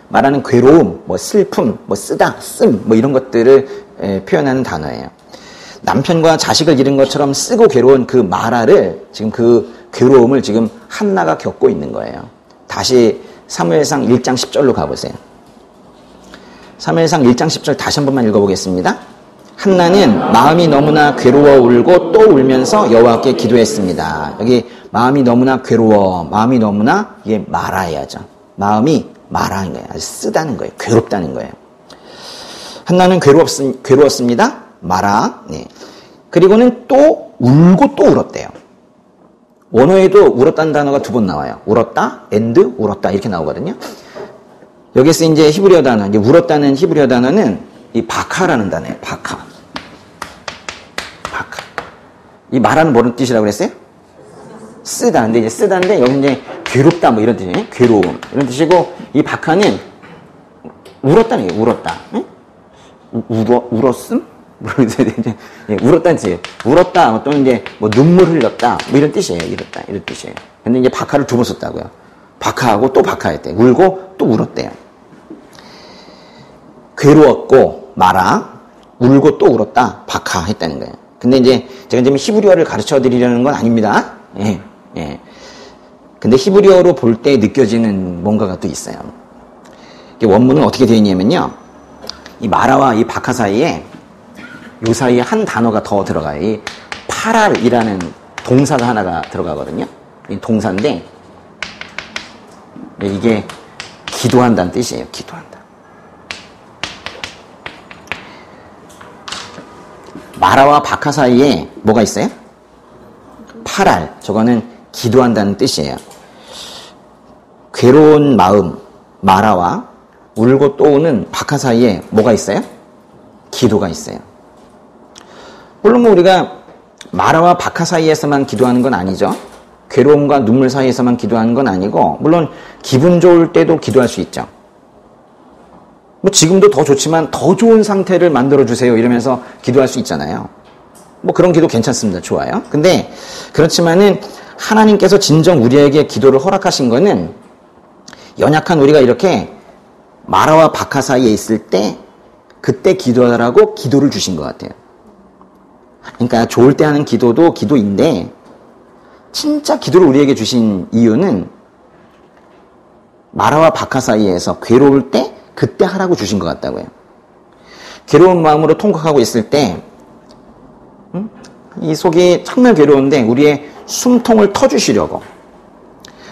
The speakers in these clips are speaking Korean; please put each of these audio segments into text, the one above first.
마라는 괴로움, 뭐 슬픔, 뭐 쓰다, 씀, 뭐 이런 것들을 표현하는 단어예요. 남편과 자식을 잃은 것처럼 쓰고 괴로운 그 마라를 지금 그 괴로움을 지금 한나가 겪고 있는 거예요. 다시 사무엘상 1장 10절로 가보세요. 사무엘상 1장 10절 다시 한 번만 읽어보겠습니다. 한나는 마음이 너무나 괴로워 울고 또 울면서 여호와께 기도했습니다. 여기 마음이 너무나 괴로워, 마음이 너무나 이게 마라야죠. 마음이 마라인 거예요. 아주 쓰다는 거예요. 괴롭다는 거예요. 한나는 괴로웠습니다. 마라. 네. 그리고는 또 울고 또 울었대요. 원어에도 울었다는 단어가 두 번 나와요. 울었다, and, 울었다 이렇게 나오거든요. 여기서 이제 히브리어 단어, 이제 울었다는 히브리어 단어는 이 바카라는 단어예요. 바카. 이 마라는 뭐라는 뜻이라고 그랬어요? 쓰다. 근데 이제 쓰다인데 여기 이제 괴롭다 뭐 이런 뜻이에요. 괴로움 이런 뜻이고 이 바카는 울었다는 게 울었다. 응? 울었음? 울었다는 뜻이에요. 울었다 또는 이제 뭐 눈물 흘렸다 뭐 이런 뜻이에요. 이랬다 이런 뜻이에요. 근데 이제 바카를 두 번 썼다고요. 바카하고 또 바카했대. 울고 또 울었대요. 괴로웠고 마라, 울고 또 울었다 바카 했다는 거예요. 근데 이제 제가 지금 히브리어를 가르쳐 드리려는 건 아닙니다. 예, 예. 근데 히브리어로 볼 때 느껴지는 뭔가가 또 있어요. 원문은 어떻게 되어 있냐면요. 이 마라와 이 바카 사이에 요 사이에 한 단어가 더 들어가요. 이 파랄이라는 동사가 하나가 들어가거든요. 이 동사인데 이게 기도한다는 뜻이에요. 기도한다. 마라와 바카 사이에 뭐가 있어요? 파랄. 저거는 기도한다는 뜻이에요. 괴로운 마음, 마라와 울고 또 우는 바카 사이에 뭐가 있어요? 기도가 있어요. 물론 뭐 우리가 마라와 바카 사이에서만 기도하는 건 아니죠. 괴로움과 눈물 사이에서만 기도하는 건 아니고 물론 기분 좋을 때도 기도할 수 있죠. 뭐 지금도 더 좋지만 더 좋은 상태를 만들어주세요 이러면서 기도할 수 있잖아요. 뭐 그런 기도 괜찮습니다. 좋아요. 근데 그렇지만은 하나님께서 진정 우리에게 기도를 허락하신 거는 연약한 우리가 이렇게 마라와 바카 사이에 있을 때 그때 기도하라고 기도를 주신 것 같아요. 그러니까 좋을 때 하는 기도도 기도인데 진짜 기도를 우리에게 주신 이유는 마라와 바카 사이에서 괴로울 때 그때 하라고 주신 것 같다고요. 괴로운 마음으로 통곡하고 있을 때 이 속이 정말 괴로운데 우리의 숨통을 터주시려고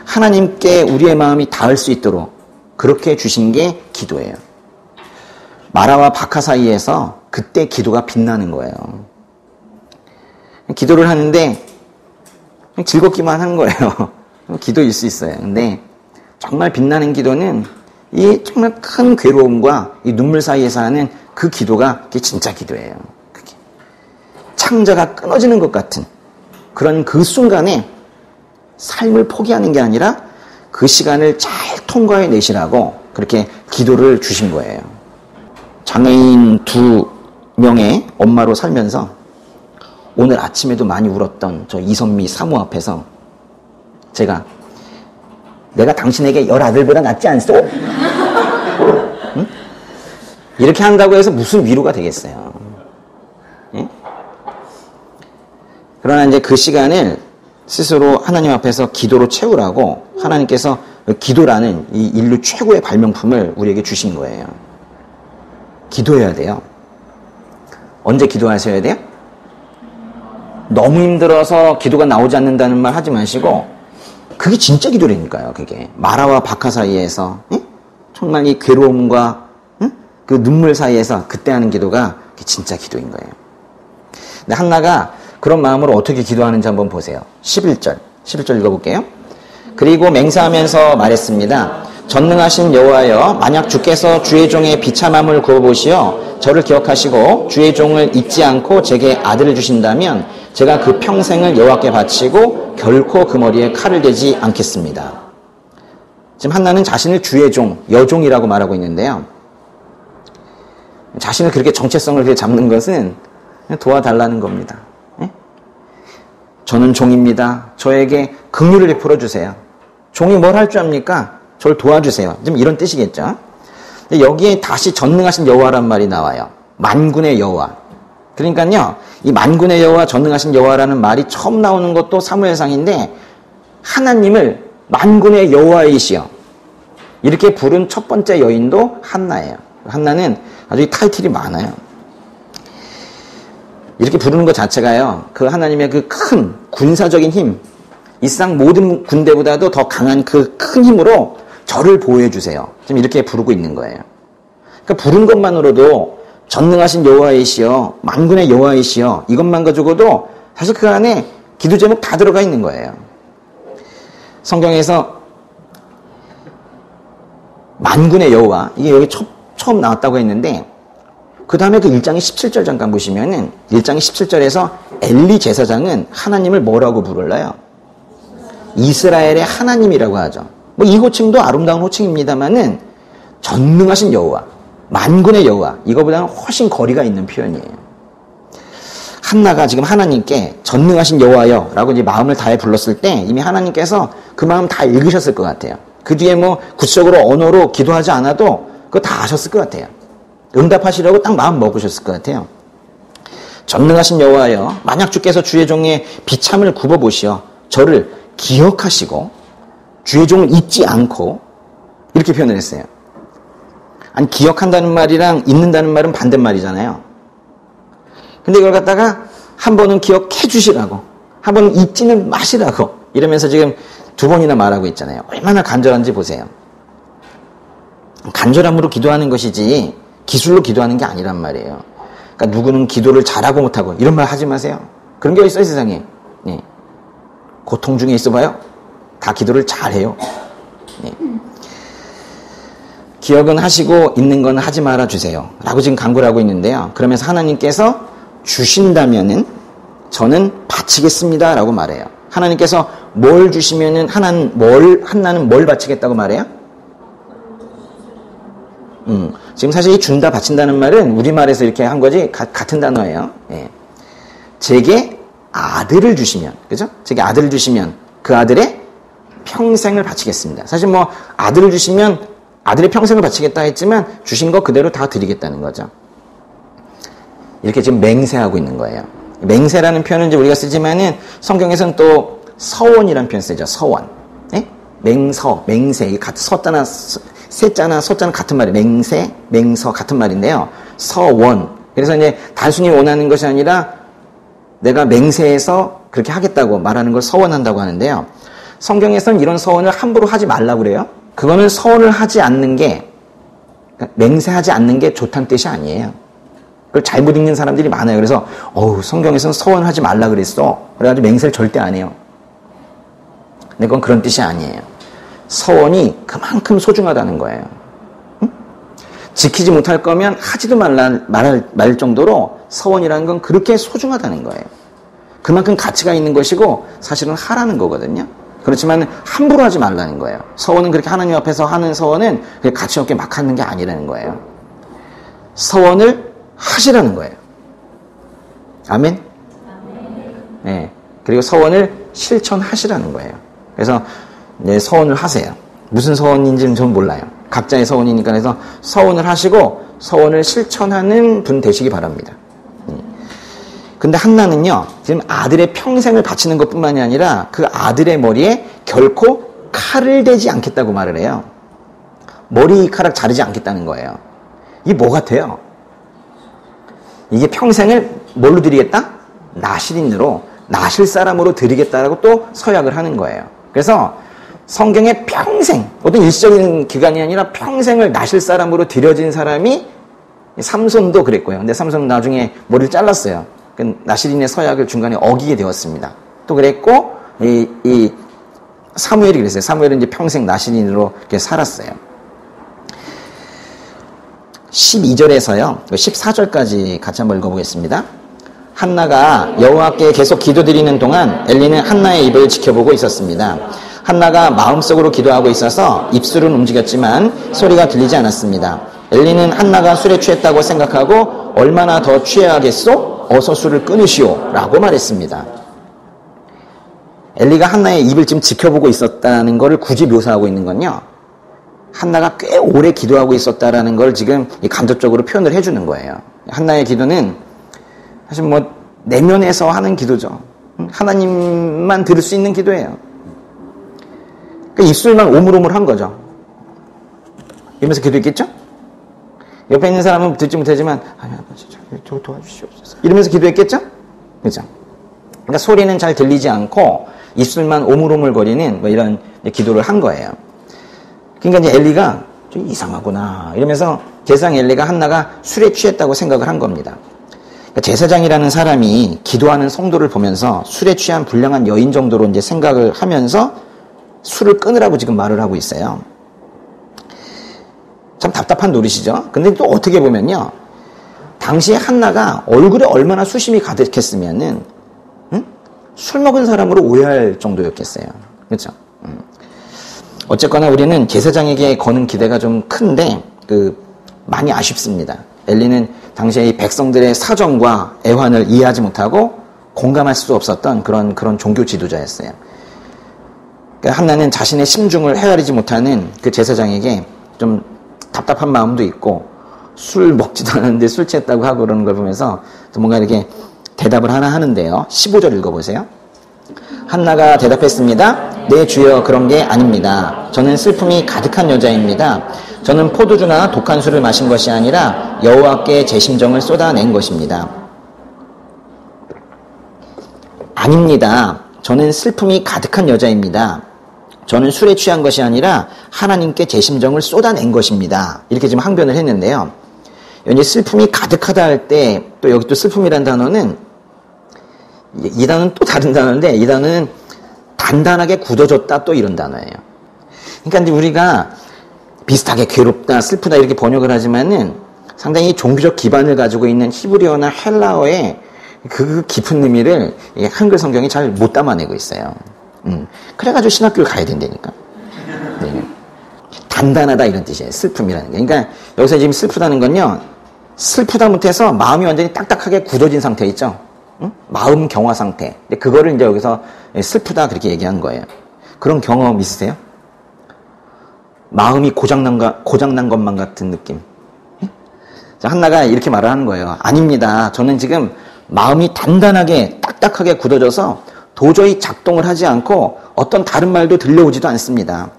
하나님께 우리의 마음이 닿을 수 있도록 그렇게 주신 게 기도예요. 마라와 바카 사이에서 그때 기도가 빛나는 거예요. 기도를 하는데 즐겁기만 하는 거예요. 기도일 수 있어요. 근데 정말 빛나는 기도는 이 정말 큰 괴로움과 이 눈물 사이에서 하는 그 기도가 그게 진짜 기도예요. 그게 창자가 끊어지는 것 같은 그런 그 순간에 삶을 포기하는 게 아니라 그 시간을 잘 통과해 내시라고 그렇게 기도를 주신 거예요. 장애인 2명의 엄마로 살면서 오늘 아침에도 많이 울었던 저 이선미 사모 앞에서 제가 내가 당신에게 10아들보다 낫지 않소? 응? 이렇게 한다고 해서 무슨 위로가 되겠어요. 예? 그러나 이제 그 시간을 스스로 하나님 앞에서 기도로 채우라고 하나님께서 기도라는 이 인류 최고의 발명품을 우리에게 주신 거예요. 기도해야 돼요. 언제 기도하셔야 돼요? 너무 힘들어서 기도가 나오지 않는다는 말 하지 마시고 그게 진짜 기도라니까요. 그게 마라와 바카 사이에서 정말 이 괴로움과 그 눈물 사이에서 그때 하는 기도가 진짜 기도인 거예요. 근데 한나가 그런 마음으로 어떻게 기도하는지 한번 보세요. 11절 읽어볼게요. 그리고 맹세하면서 말했습니다. 전능하신 여호와여, 만약 주께서 주의 종의 비참함을 구워보시어 저를 기억하시고 주의 종을 잊지 않고 제게 아들을 주신다면 제가 그 평생을 여호와께 바치고 결코 그 머리에 칼을 대지 않겠습니다. 지금 한나는 자신을 주의 종, 여종이라고 말하고 있는데요. 자신을 그렇게 정체성을 그렇게 잡는 것은 도와달라는 겁니다. 저는 종입니다. 저에게 긍휼을 베풀어 주세요. 종이 뭘 할 줄 압니까? 저를 도와주세요. 좀 이런 뜻이겠죠. 여기에 다시 전능하신 여호와란 말이 나와요. 만군의 여호와. 그러니까요, 이 만군의 여호와, 전능하신 여호와라는 말이 처음 나오는 것도 사무엘상인데 하나님을 만군의 여호와이시여 이렇게 부른 첫 번째 여인도 한나예요. 한나는 아주 타이틀이 많아요. 이렇게 부르는 것 자체가요, 그 하나님의 그 큰 군사적인 힘, 이 세상 모든 군대보다도 더 강한 그 큰 힘으로 저를 보호해 주세요. 지금 이렇게 부르고 있는 거예요. 그러니까 부른 것만으로도 전능하신 여호와이시여, 만군의 여호와이시여 이것만 가지고도 사실 그 안에 기도 제목 다 들어가 있는 거예요. 성경에서 만군의 여호와, 이게 여기 처음 나왔다고 했는데 그 다음에 그 1장의 17절 잠깐 보시면은 1장의 17절에서 엘리 제사장은 하나님을 뭐라고 부를까요? 이스라엘의 하나님이라고 하죠. 뭐 이 호칭도 아름다운 호칭입니다만은 전능하신 여호와, 만군의 여호와 이거보다는 훨씬 거리가 있는 표현이에요. 한나가 지금 하나님께 전능하신 여호와여 라고 이제 마음을 다해 불렀을 때 이미 하나님께서 그 마음 다 읽으셨을 것 같아요. 그 뒤에 뭐 구체적으로 언어로 기도하지 않아도 그거 다 아셨을 것 같아요. 응답하시려고 딱 마음 먹으셨을 것 같아요. 전능하신 여호와여, 만약 주께서 주의 종의 비참을 굽어보시어 저를 기억하시고 주의 종을 잊지 않고 이렇게 표현을 했어요. 아니, 기억한다는 말이랑 잊는다는 말은 반대말이잖아요. 근데 이걸 갖다가 한 번은 기억해 주시라고, 한 번은 잊지는 마시라고 이러면서 지금 두 번이나 말하고 있잖아요. 얼마나 간절한지 보세요. 간절함으로 기도하는 것이지 기술로 기도하는 게 아니란 말이에요. 그러니까 누구는 기도를 잘하고 못하고 이런 말 하지 마세요. 그런 게 있어요, 세상에. 네. 고통 중에 있어봐요. 다 기도를 잘해요. 네. 기억은 하시고 있는 건 하지 말아 주세요 라고 지금 간구를 하고 있는데요. 그러면서 하나님께서 주신다면은 저는 바치겠습니다 라고 말해요. 하나님께서 뭘 주시면은 한나는 뭘 바치겠다고 말해요? 지금 사실 이 준다 바친다는 말은 우리말에서 이렇게 한 거지 같은 단어예요. 예. 제게 아들을 주시면, 그죠? 제게 아들을 주시면 그 아들의 평생을 바치겠습니다. 사실 뭐 아들을 주시면 아들의 평생을 바치겠다 했지만 주신 거 그대로 다 드리겠다는 거죠. 이렇게 지금 맹세하고 있는 거예요. 맹세라는 표현을 이제 우리가 쓰지만은 성경에서는 또 서원이라는 표현 쓰죠. 서원. 예? 맹세. 이게 서자나 세자나 서자는 같은 말이에요. 맹세, 맹서 같은 말인데요. 서원. 그래서 이제 단순히 원하는 것이 아니라 내가 맹세해서 그렇게 하겠다고 말하는 걸 서원한다고 하는데요. 성경에서는 이런 서원을 함부로 하지 말라고 그래요. 그거는 서원을 하지 않는 게, 맹세하지 않는 게 좋다는 뜻이 아니에요. 그걸 잘못 읽는 사람들이 많아요. 그래서 성경에서는 서원을 하지 말라 그랬어. 그래가지고 맹세를 절대 안 해요. 근데 그건 그런 뜻이 아니에요. 서원이 그만큼 소중하다는 거예요. 응? 지키지 못할 거면 하지도 말 정도로 서원이라는 건 그렇게 소중하다는 거예요. 그만큼 가치가 있는 것이고 사실은 하라는 거거든요. 그렇지만 함부로 하지 말라는 거예요. 서원은 그렇게 하나님 앞에서 하는 서원은 가치 없게 막 하는 게 아니라는 거예요. 서원을 하시라는 거예요. 아멘? 네. 그리고 서원을 실천하시라는 거예요. 그래서 네, 서원을 하세요. 무슨 서원인지는 전 몰라요. 각자의 서원이니까. 그래서 서원을 하시고 서원을 실천하는 분 되시기 바랍니다. 근데 한나는요, 지금 아들의 평생을 바치는 것뿐만이 아니라 그 아들의 머리에 결코 칼을 대지 않겠다고 말을 해요. 머리카락 자르지 않겠다는 거예요. 이게 뭐 같아요? 이게 평생을 뭘로 드리겠다? 나실인으로, 나실 사람으로 드리겠다라고 또 서약을 하는 거예요. 그래서 성경에 평생, 어떤 일시적인 기간이 아니라 평생을 나실 사람으로 드려진 사람이 삼손도 그랬고요. 근데 삼손은 나중에 머리를 잘랐어요. 나실인의 서약을 중간에 어기게 되었습니다. 또 그랬고, 이 사무엘이 그랬어요. 사무엘은 이제 평생 나실인으로 이렇게 살았어요. 12절에서요, 14절까지 같이 한번 읽어보겠습니다. 한나가 여호와께 계속 기도드리는 동안 엘리는 한나의 입을 지켜보고 있었습니다. 한나가 마음속으로 기도하고 있어서 입술은 움직였지만 소리가 들리지 않았습니다. 엘리는 한나가 술에 취했다고 생각하고 얼마나 더 취해야겠소? 어서 술을 끊으시오 라고 말했습니다. 엘리가 한나의 입을 지금 지켜보고 있었다는 것을 굳이 묘사하고 있는 건요, 한나가 꽤 오래 기도하고 있었다라는 걸 지금 간접적으로 표현을 해주는 거예요. 한나의 기도는 사실 뭐 내면에서 하는 기도죠. 하나님만 들을 수 있는 기도예요. 그러니까 입술만 오물오물한 거죠. 이러면서 기도했겠죠? 옆에 있는 사람은 듣지 못하지만 하나님 아버지 저 도와주시옵소서 이러면서 기도했겠죠? 그죠? 그러니까 소리는 잘 들리지 않고 입술만 오물오물거리는 뭐 이런 기도를 한 거예요. 그러니까 이제 엘리가 좀 이상하구나 이러면서 제사장 엘리가 한나가 술에 취했다고 생각을 한 겁니다. 그러니까 제사장이라는 사람이 기도하는 성도를 보면서 술에 취한 불량한 여인 정도로 이제 생각을 하면서 술을 끊으라고 지금 말을 하고 있어요. 참 답답한 노릇이죠. 근데 또 어떻게 보면요. 당시에 한나가 얼굴에 얼마나 수심이 가득했으면은, 술 먹은 사람으로 오해할 정도였겠어요. 그렇죠? 어쨌거나 우리는 제사장에게 거는 기대가 좀 큰데, 많이 아쉽습니다. 엘리는 당시에 이 백성들의 사정과 애환을 이해하지 못하고 공감할 수 없었던 그런 종교 지도자였어요. 그러니까 한나는 자신의 심중을 헤아리지 못하는 그 제사장에게 좀 답답한 마음도 있고 술 먹지도 않았는데 술 취했다고 하고 그러는 걸 보면서 뭔가 이렇게 대답을 하나 하는데요. 15절 읽어보세요. 한나가 대답했습니다. 네 주여 그런 게 아닙니다. 저는 슬픔이 가득한 여자입니다. 저는 포도주나 독한 술을 마신 것이 아니라 여호와께 제 심정을 쏟아낸 것입니다. 아닙니다. 저는 슬픔이 가득한 여자입니다. 저는 술에 취한 것이 아니라 하나님께 제 심정을 쏟아낸 것입니다. 이렇게 지금 항변을 했는데요. 이제 슬픔이 가득하다 할 때 또 여기 또 슬픔이라는 단어는 이 단어는 또 다른 단어인데 이 단어는 단단하게 굳어졌다 또 이런 단어예요. 그러니까 이제 우리가 비슷하게 괴롭다, 슬프다 이렇게 번역을 하지만은 상당히 종교적 기반을 가지고 있는 히브리어나 헬라어의 그 깊은 의미를 한글 성경이 잘 못 담아내고 있어요. 그래가지고 신학교를 가야 된다니까. 네. 단단하다 이런 뜻이에요. 슬픔이라는 게. 그러니까 여기서 지금 슬프다는 건요. 슬프다 못해서 마음이 완전히 딱딱하게 굳어진 상태 있죠. 마음 경화 상태. 근데 그거를 이제 여기서 슬프다 그렇게 얘기한 거예요. 그런 경험 있으세요? 마음이 고장난 것만 같은 느낌. 자, 한나가 이렇게 말을 하는 거예요. 아닙니다. 저는 지금 마음이 단단하게 딱딱하게 굳어져서 도저히 작동을 하지 않고 어떤 다른 말도 들려오지도 않습니다.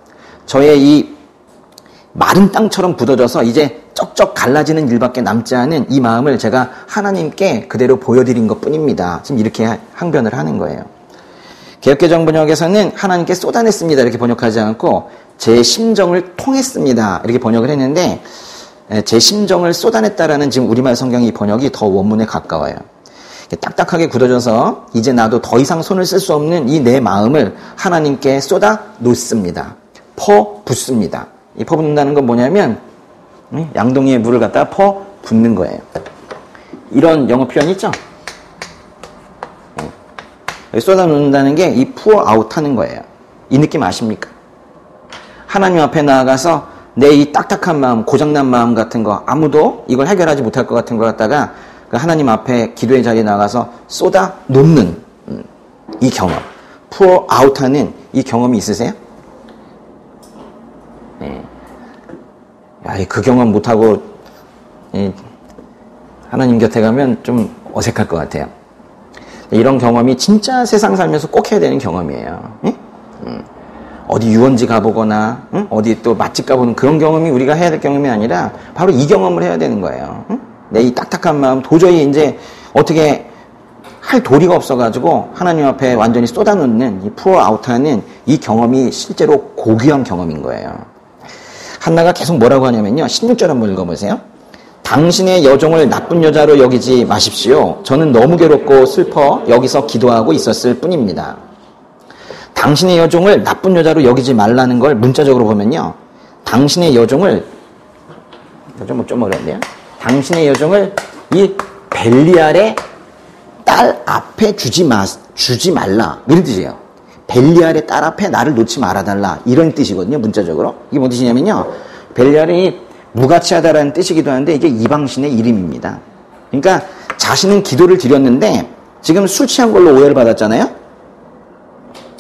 저의 이 마른 땅처럼 굳어져서 이제 쩍쩍 갈라지는 일밖에 남지 않은 이 마음을 제가 하나님께 그대로 보여드린 것뿐입니다. 지금 이렇게 항변을 하는 거예요. 개역개정 번역에서는 하나님께 쏟아냈습니다 이렇게 번역하지 않고 제 심정을 통했습니다 이렇게 번역을 했는데 제 심정을 쏟아냈다라는 지금 우리말 성경의 번역이 더 원문에 가까워요. 딱딱하게 굳어져서 이제 나도 더 이상 손을 쓸 수 없는 이 내 마음을 하나님께 쏟아 놓습니다. 퍼붓습니다. 이 퍼붓는다는 건 뭐냐면 양동이에 물을 갖다가 퍼붓는 거예요. 이런 영어 표현 있죠? 쏟아 놓는다는 게 이 pour out 하는 거예요. 이 느낌 아십니까? 하나님 앞에 나아가서 내 이 딱딱한 마음, 고장난 마음 같은 거 아무도 이걸 해결하지 못할 것 같은 걸 갖다가 하나님 앞에 기도의 자리에 나가서 쏟아 놓는 이 경험, pour out 하는 이 경험이 있으세요? 네. 야, 그 경험 못하고 하나님 곁에 가면 좀 어색할 것 같아요. 이런 경험이 진짜 세상 살면서 꼭 해야 되는 경험이에요. 어디 유원지 가보거나 어디 또 맛집 가보는 그런 경험이 우리가 해야 될 경험이 아니라 바로 이 경험을 해야 되는 거예요. 내 이 딱딱한 마음 도저히 이제 어떻게 할 도리가 없어가지고 하나님 앞에 완전히 쏟아놓는 이 pour out 하는 이 경험이 실제로 고귀한 경험인 거예요. 한나가 계속 뭐라고 하냐면요. 16절 한번 읽어보세요. 당신의 여종을 나쁜 여자로 여기지 마십시오. 저는 너무 괴롭고 슬퍼 여기서 기도하고 있었을 뿐입니다. 당신의 여종을 나쁜 여자로 여기지 말라는 걸 문자적으로 보면요. 당신의 여종을 좀 어려운데요. 당신의 여종을 이 벨리알의 딸 앞에 주지 말라 이런 뜻이에요. 벨리알의 딸 앞에 나를 놓지 말아달라 이런 뜻이거든요. 문자적으로. 이게 뭔 뜻이냐면요. 벨리알이 무가치하다라는 뜻이기도 한데 이게 이방신의 이름입니다. 그러니까 자신은 기도를 드렸는데 지금 술 취한 걸로 오해를 받았잖아요.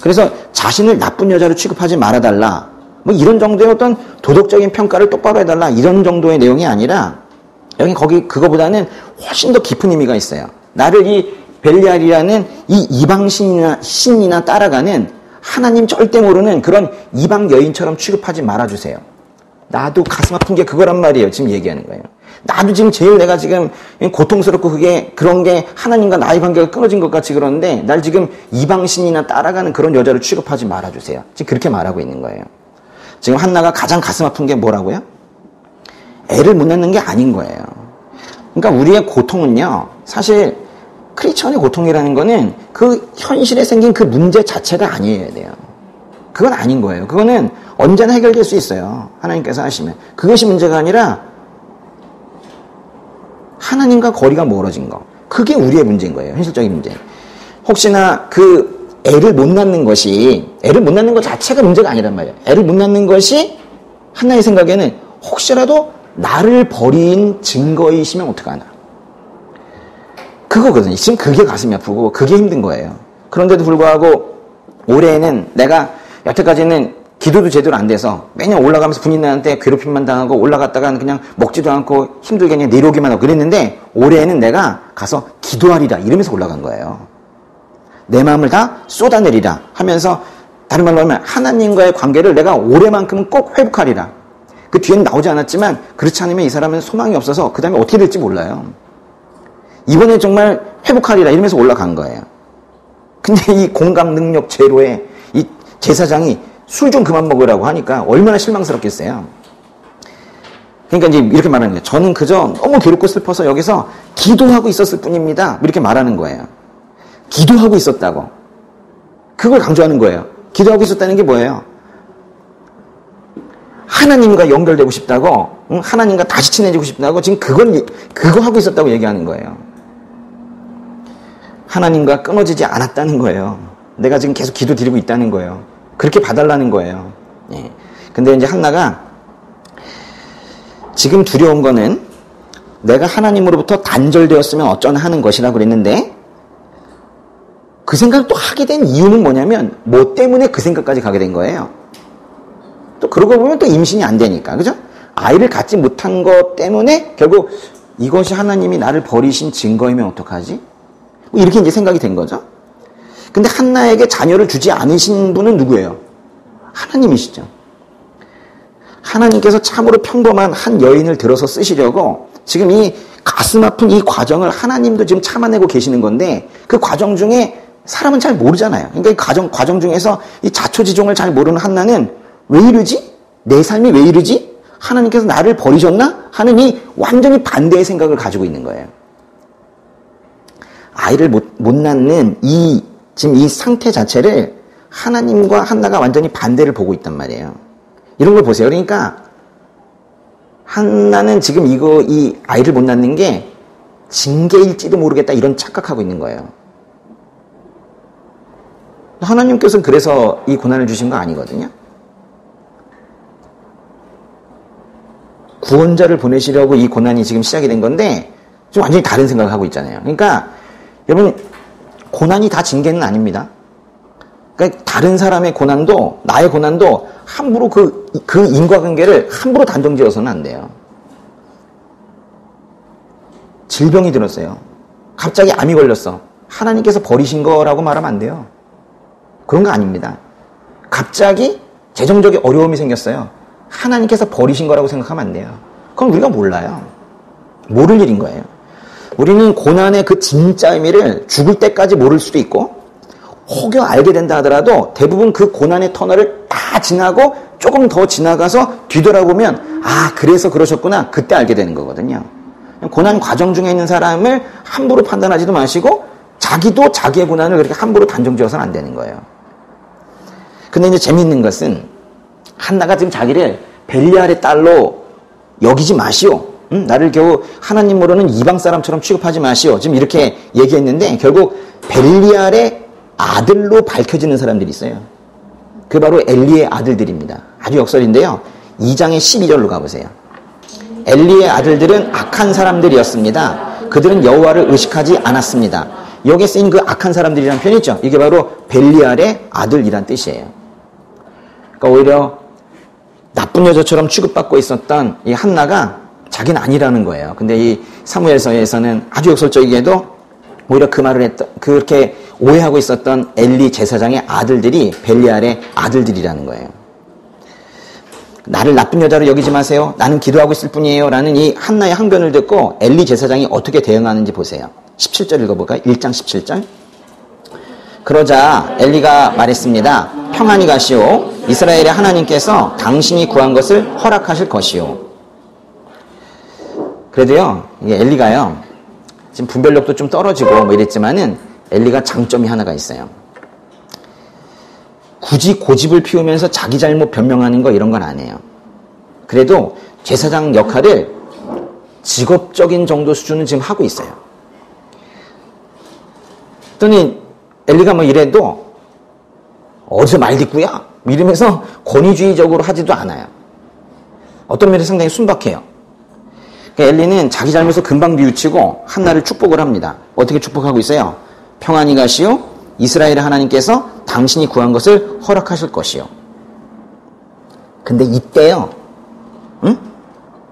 그래서 자신을 나쁜 여자로 취급하지 말아달라 뭐 이런 정도의 어떤 도덕적인 평가를 똑바로 해달라 이런 정도의 내용이 아니라 여기 거기 그거보다는 훨씬 더 깊은 의미가 있어요. 나를 이 벨리알이라는 이 이방 신이나 따라가는 하나님 절대 모르는 그런 이방 여인처럼 취급하지 말아주세요. 나도 가슴 아픈 게 그거란 말이에요. 지금 얘기하는 거예요. 나도 지금 제일 내가 지금 고통스럽고 그런 게 하나님과 나의 관계가 끊어진 것 같이 그러는데 날 지금 이방신이나 따라가는 그런 여자를 취급하지 말아주세요. 지금 그렇게 말하고 있는 거예요. 지금 한나가 가장 가슴 아픈 게 뭐라고요? 애를 못 낳는 게 아닌 거예요. 그러니까 우리의 고통은요. 사실 크리스천의 고통이라는 거는 그 현실에 생긴 그 문제 자체가 아니어야 돼요. 그건 아닌 거예요. 그거는 언제나 해결될 수 있어요. 하나님께서 하시면. 그것이 문제가 아니라 하나님과 거리가 멀어진 거. 그게 우리의 문제인 거예요. 현실적인 문제. 혹시나 그 애를 못 낳는 것 자체가 문제가 아니란 말이에요. 애를 못 낳는 것이 하나의 생각에는 혹시라도 나를 버린 증거이시면 어떡하나. 그거거든요. 지금 그게 가슴이 아프고 그게 힘든 거예요. 그런데도 불구하고 올해에는 내가 여태까지는 기도도 제대로 안 돼서 매년 올라가면서 군인들한테 괴롭힘만 당하고 올라갔다가는 그냥 먹지도 않고 힘들게 그냥 내려오기만 하고 그랬는데 올해에는 내가 가서 기도하리라 이러면서 올라간 거예요. 내 마음을 다 쏟아내리라 하면서 다른 말로 하면 하나님과의 관계를 내가 올해만큼은 꼭 회복하리라. 그 뒤에는 나오지 않았지만 그렇지 않으면 이 사람은 소망이 없어서 그 다음에 어떻게 될지 몰라요. 이번에 정말 회복하리라 이러면서 올라간 거예요. 근데 이 공감 능력 제로에 이 제사장이 술 좀 그만 먹으라고 하니까 얼마나 실망스럽겠어요. 그러니까 이제 이렇게 말하는 거예요. 저는 그저 너무 괴롭고 슬퍼서 여기서 기도하고 있었을 뿐입니다. 이렇게 말하는 거예요. 기도하고 있었다고. 그걸 강조하는 거예요. 기도하고 있었다는 게 뭐예요? 하나님과 연결되고 싶다고, 하나님과 다시 친해지고 싶다고 지금 그거 하고 있었다고 얘기하는 거예요. 하나님과 끊어지지 않았다는 거예요. 내가 지금 계속 기도 드리고 있다는 거예요. 그렇게 봐달라는 거예요. 예. 근데 이제 한나가 지금 두려운 거는 내가 하나님으로부터 단절되었으면 어쩌나 하는 것이라고 그랬는데 그 생각을 또 하게 된 이유는 뭐냐면 뭐 때문에 그 생각까지 가게 된 거예요. 또 그러고 보면 또 임신이 안 되니까. 그죠? 아이를 갖지 못한 것 때문에 결국 이것이 하나님이 나를 버리신 증거이면 어떡하지? 이렇게 이제 생각이 된 거죠. 근데 한나에게 자녀를 주지 않으신 분은 누구예요? 하나님이시죠. 하나님께서 참으로 평범한 한 여인을 들어서 쓰시려고 지금 이 가슴 아픈 이 과정을 하나님도 지금 참아내고 계시는 건데 그 과정 중에 사람은 잘 모르잖아요. 그러니까 이 과정 중에서 이 자초지종을 잘 모르는 한나는 왜 이러지? 내 삶이 왜 이러지? 하나님께서 나를 버리셨나? 하는 이 완전히 반대의 생각을 가지고 있는 거예요. 아이를 못 낳는 지금 이 상태 자체를 하나님과 한나가 완전히 반대를 보고 있단 말이에요. 이런 걸 보세요. 그러니까 한나는 지금 이 아이를 못 낳는 게 징계일지도 모르겠다 이런 착각하고 있는 거예요. 하나님께서는 그래서 이 고난을 주신 거 아니거든요. 구원자를 보내시려고 이 고난이 지금 시작이 된 건데 좀 완전히 다른 생각을 하고 있잖아요. 그러니까 여러분 고난이 다 징계는 아닙니다. 그러니까 다른 사람의 고난도 나의 고난도 함부로 그 인과관계를 함부로 단정지어서는 안 돼요. 질병이 들었어요. 갑자기 암이 걸렸어. 하나님께서 버리신 거라고 말하면 안 돼요. 그런 거 아닙니다. 갑자기 재정적인 어려움이 생겼어요. 하나님께서 버리신 거라고 생각하면 안 돼요. 그럼 우리가 몰라요. 모를 일인 거예요. 우리는 고난의 그 진짜 의미를 죽을 때까지 모를 수도 있고 혹여 알게 된다 하더라도 대부분 그 고난의 터널을 다 지나고 조금 더 지나가서 뒤돌아보면 그래서 그러셨구나 그때 알게 되는 거거든요. 고난 과정 중에 있는 사람을 함부로 판단하지도 마시고 자기도 자기의 고난을 그렇게 함부로 단정지어서는 안 되는 거예요. 근데 이제 재미있는 것은 한나가 지금 자기를 벨리알의 딸로 여기지 마시오. 나를 겨우 하나님 모르는 이방 사람처럼 취급하지 마시오. 지금 이렇게 얘기했는데 결국 벨리알의 아들로 밝혀지는 사람들이 있어요. 그 바로 엘리의 아들들입니다. 아주 역설인데요. 2장의 12절로 가보세요. 엘리의 아들들은 악한 사람들이었습니다. 그들은 여호와를 의식하지 않았습니다. 여기에 쓰인 그 악한 사람들이라는 표현이 있죠. 이게 바로 벨리알의 아들이란 뜻이에요. 그러니까 오히려 나쁜 여자처럼 취급받고 있었던 이 한나가 자기는 아니라는 거예요. 근데 이 사무엘서에서는 아주 역설적이게도 오히려 그 말을 그렇게 오해하고 있었던 엘리 제사장의 아들들이 벨리알의 아들들이라는 거예요. 나를 나쁜 여자로 여기지 마세요. 나는 기도하고 있을 뿐이에요. 라는 이 한나의 항변을 듣고 엘리 제사장이 어떻게 대응하는지 보세요. 17절 읽어볼까요? 1장 17절. 그러자 엘리가 말했습니다. 평안히 가시오. 이스라엘의 하나님께서 당신이 구한 것을 허락하실 것이오. 그래도요, 이게 엘리가요, 지금 분별력도 좀 떨어지고 뭐 이랬지만은 엘리가 장점이 하나가 있어요. 굳이 고집을 피우면서 자기 잘못 변명하는 거 이런 건 안 해요. 그래도 제사장 역할을 직업적인 정도 수준은 지금 하고 있어요. 그랬더니 엘리가 뭐 이래도 어디서 말듣구야? 이러면서 권위주의적으로 하지도 않아요. 어떤 면에서 상당히 순박해요. 그러니까 엘리는 자기 잘못을 금방 뉘우치고 한나를 축복을 합니다. 어떻게 축복하고 있어요? 평안히 가시오. 이스라엘의 하나님께서 당신이 구한 것을 허락하실 것이요. 근데 이때요, 응?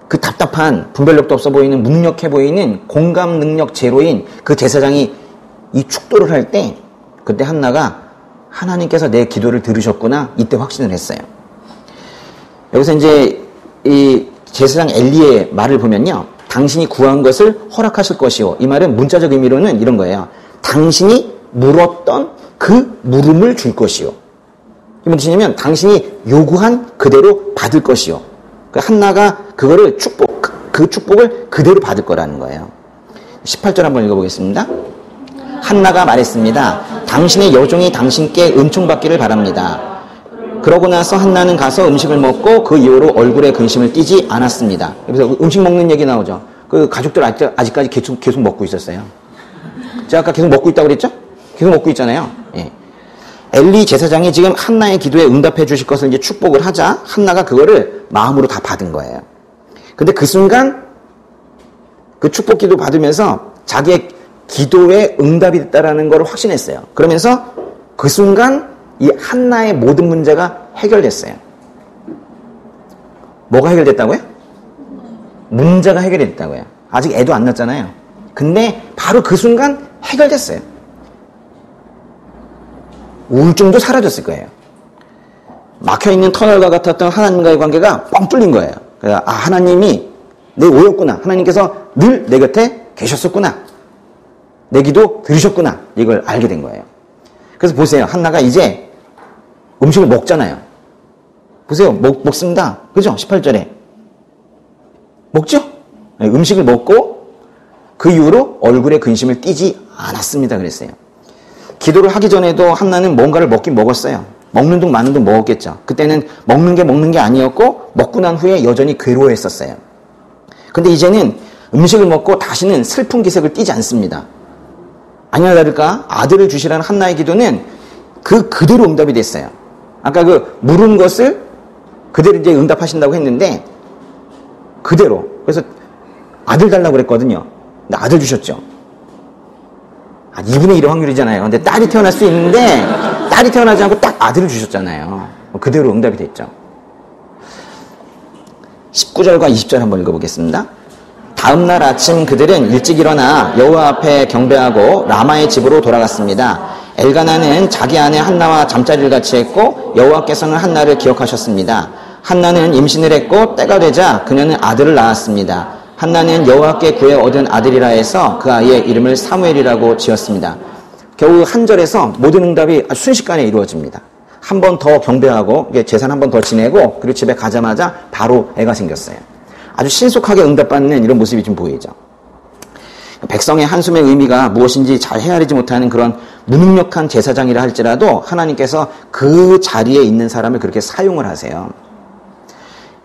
그 답답한, 분별력도 없어 보이는, 무능력해 보이는, 공감 능력 제로인 그 제사장이 이 축도를 할 때, 그때 한나가 하나님께서 내 기도를 들으셨구나, 이때 확신을 했어요. 여기서 이제 이 제사장 엘리의 말을 보면요, 당신이 구한 것을 허락하실 것이요. 이 말은 문자적 의미로는 이런 거예요. 당신이 물었던 그 물음을 줄 것이요. 이게 무슨 뜻이냐면 당신이 요구한 그대로 받을 것이요. 한나가 그거를 그 축복을 그대로 받을 거라는 거예요. 18절 한번 읽어보겠습니다. 한나가 말했습니다. 당신의 여종이 당신께 은총받기를 바랍니다. 그러고 나서 한나는 가서 음식을 먹고 그 이후로 얼굴에 근심을 띠지 않았습니다. 그래서 음식 먹는 얘기 나오죠. 그 가족들 아직까지 계속 먹고 있었어요. 제가 아까 계속 먹고 있다고 그랬죠? 계속 먹고 있잖아요. 예. 엘리 제사장이 지금 한나의 기도에 응답해 주실 것을 이제 축복을 하자 한나가 그거를 마음으로 다 받은 거예요. 근데 그 순간 그 축복 기도 받으면서 자기의 기도에 응답이 됐다라는 걸 확신했어요. 그러면서 그 순간 이 한나의 모든 문제가 해결됐어요. 뭐가 해결됐다고요? 문제가 해결이 됐다고요. 아직 애도 안 낳았잖아요. 근데 바로 그 순간 해결됐어요. 우울증도 사라졌을 거예요. 막혀있는 터널과 같았던 하나님과의 관계가 뻥 뚫린 거예요. 그래서 하나님이 내 오였구나. 하나님께서 늘 내 곁에 계셨었구나. 내 기도 들으셨구나. 이걸 알게 된 거예요. 그래서 보세요. 한나가 이제 음식을 먹잖아요. 보세요. 먹습니다. 그죠? 18절에. 먹죠? 음식을 먹고 그 이후로 얼굴에 근심을 띠지 않았습니다. 그랬어요. 기도를 하기 전에도 한나는 뭔가를 먹긴 먹었어요. 먹는 둥 마는 둥 먹었겠죠. 그때는 먹는 게 아니었고 먹고 난 후에 여전히 괴로워했었어요. 근데 이제는 음식을 먹고 다시는 슬픈 기색을 띠지 않습니다. 아니나 다를까 아들을 주시라는 한나의 기도는 그대로 응답이 됐어요. 아까 그 물은 것을 그대로 이제 응답하신다고 했는데 그대로. 그래서 아들 달라고 그랬거든요. 근데 아들 주셨죠. 2분의 1의 확률이잖아요. 근데 딸이 태어날 수 있는데 딸이 태어나지 않고 딱 아들을 주셨잖아요. 그대로 응답이 됐죠. 19절과 20절 한번 읽어보겠습니다. 다음 날 아침 그들은 일찍 일어나 여호와 앞에 경배하고 라마의 집으로 돌아갔습니다. 엘가나는 자기 아내 한나와 잠자리를 같이 했고 여호와께서는 한나를 기억하셨습니다. 한나는 임신을 했고 때가 되자 그녀는 아들을 낳았습니다. 한나는 여호와께 구해 얻은 아들이라 해서 그 아이의 이름을 사무엘이라고 지었습니다. 겨우 한 절에서 모든 응답이 순식간에 이루어집니다. 한 번 더 경배하고 제산 한 번 더 지내고 그리고 집에 가자마자 바로 애가 생겼어요. 아주 신속하게 응답받는 이런 모습이 좀 보이죠. 백성의 한숨의 의미가 무엇인지 잘 헤아리지 못하는 그런 무능력한 제사장이라 할지라도 하나님께서 그 자리에 있는 사람을 그렇게 사용을 하세요.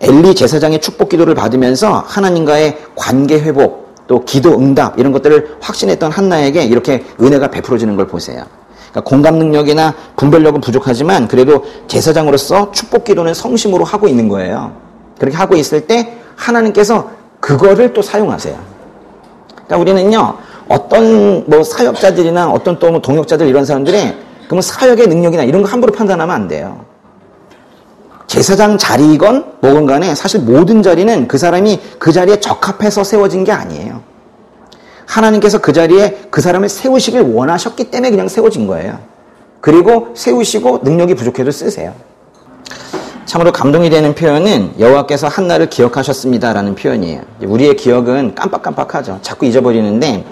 엘리 제사장의 축복 기도를 받으면서 하나님과의 관계 회복, 또 기도 응답 이런 것들을 확신했던 한나에게 이렇게 은혜가 베풀어지는 걸 보세요. 그러니까 공감 능력이나 분별력은 부족하지만 그래도 제사장으로서 축복 기도는 성심으로 하고 있는 거예요. 그렇게 하고 있을 때 하나님께서 그거를 또 사용하세요. 그러니까 우리는요, 어떤 사역자들이나 어떤 또 동역자들 이런 사람들이 그러면 사역의 능력이나 이런 거 함부로 판단하면 안 돼요. 제사장 자리이건 뭐건 간에 사실 모든 자리는 그 사람이 그 자리에 적합해서 세워진 게 아니에요. 하나님께서 그 자리에 그 사람을 세우시길 원하셨기 때문에 그냥 세워진 거예요. 그리고 세우시고 능력이 부족해도 쓰세요. 참으로 감동이 되는 표현은 여호와께서 한나를 기억하셨습니다라는 표현이에요. 우리의 기억은 깜빡깜빡하죠. 자꾸 잊어버리는데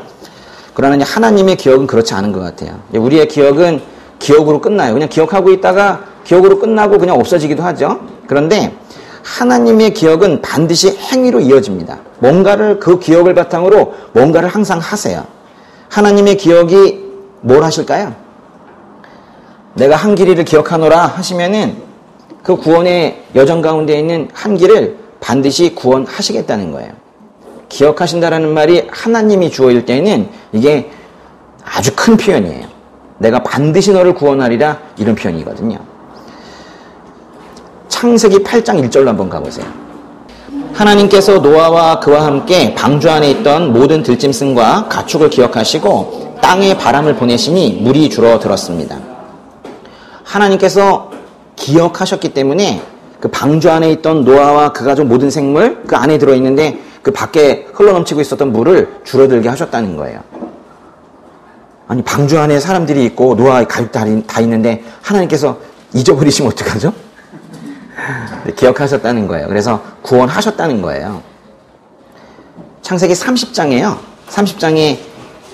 그러나 하나님의 기억은 그렇지 않은 것 같아요. 우리의 기억은 기억으로 끝나요. 그냥 기억하고 있다가 기억으로 끝나고 그냥 없어지기도 하죠. 그런데 하나님의 기억은 반드시 행위로 이어집니다. 뭔가를 그 기억을 바탕으로 뭔가를 항상 하세요. 하나님의 기억이 뭘 하실까요? 내가 한 길이를 기억하노라 하시면은 그 구원의 여정 가운데 있는 한 길을 반드시 구원하시겠다는 거예요. 기억하신다라는 말이 하나님이 주어일 때는 이게 아주 큰 표현이에요. 내가 반드시 너를 구원하리라 이런 표현이거든요. 창세기 8장 1절로 한번 가보세요. 하나님께서 노아와 그와 함께 방주 안에 있던 모든 들짐승과 가축을 기억하시고 땅에 바람을 보내시니 물이 줄어들었습니다. 하나님께서 기억하셨기 때문에 그 방주 안에 있던 노아와 그 가족 모든 생물 그 안에 들어있는데 그 밖에 흘러넘치고 있었던 물을 줄어들게 하셨다는 거예요. 아니 방주 안에 사람들이 있고 노아의 가족 다 있는데 하나님께서 잊어버리시면 어떡하죠? 기억하셨다는 거예요. 그래서 구원하셨다는 거예요. 창세기 30장에요. 30장에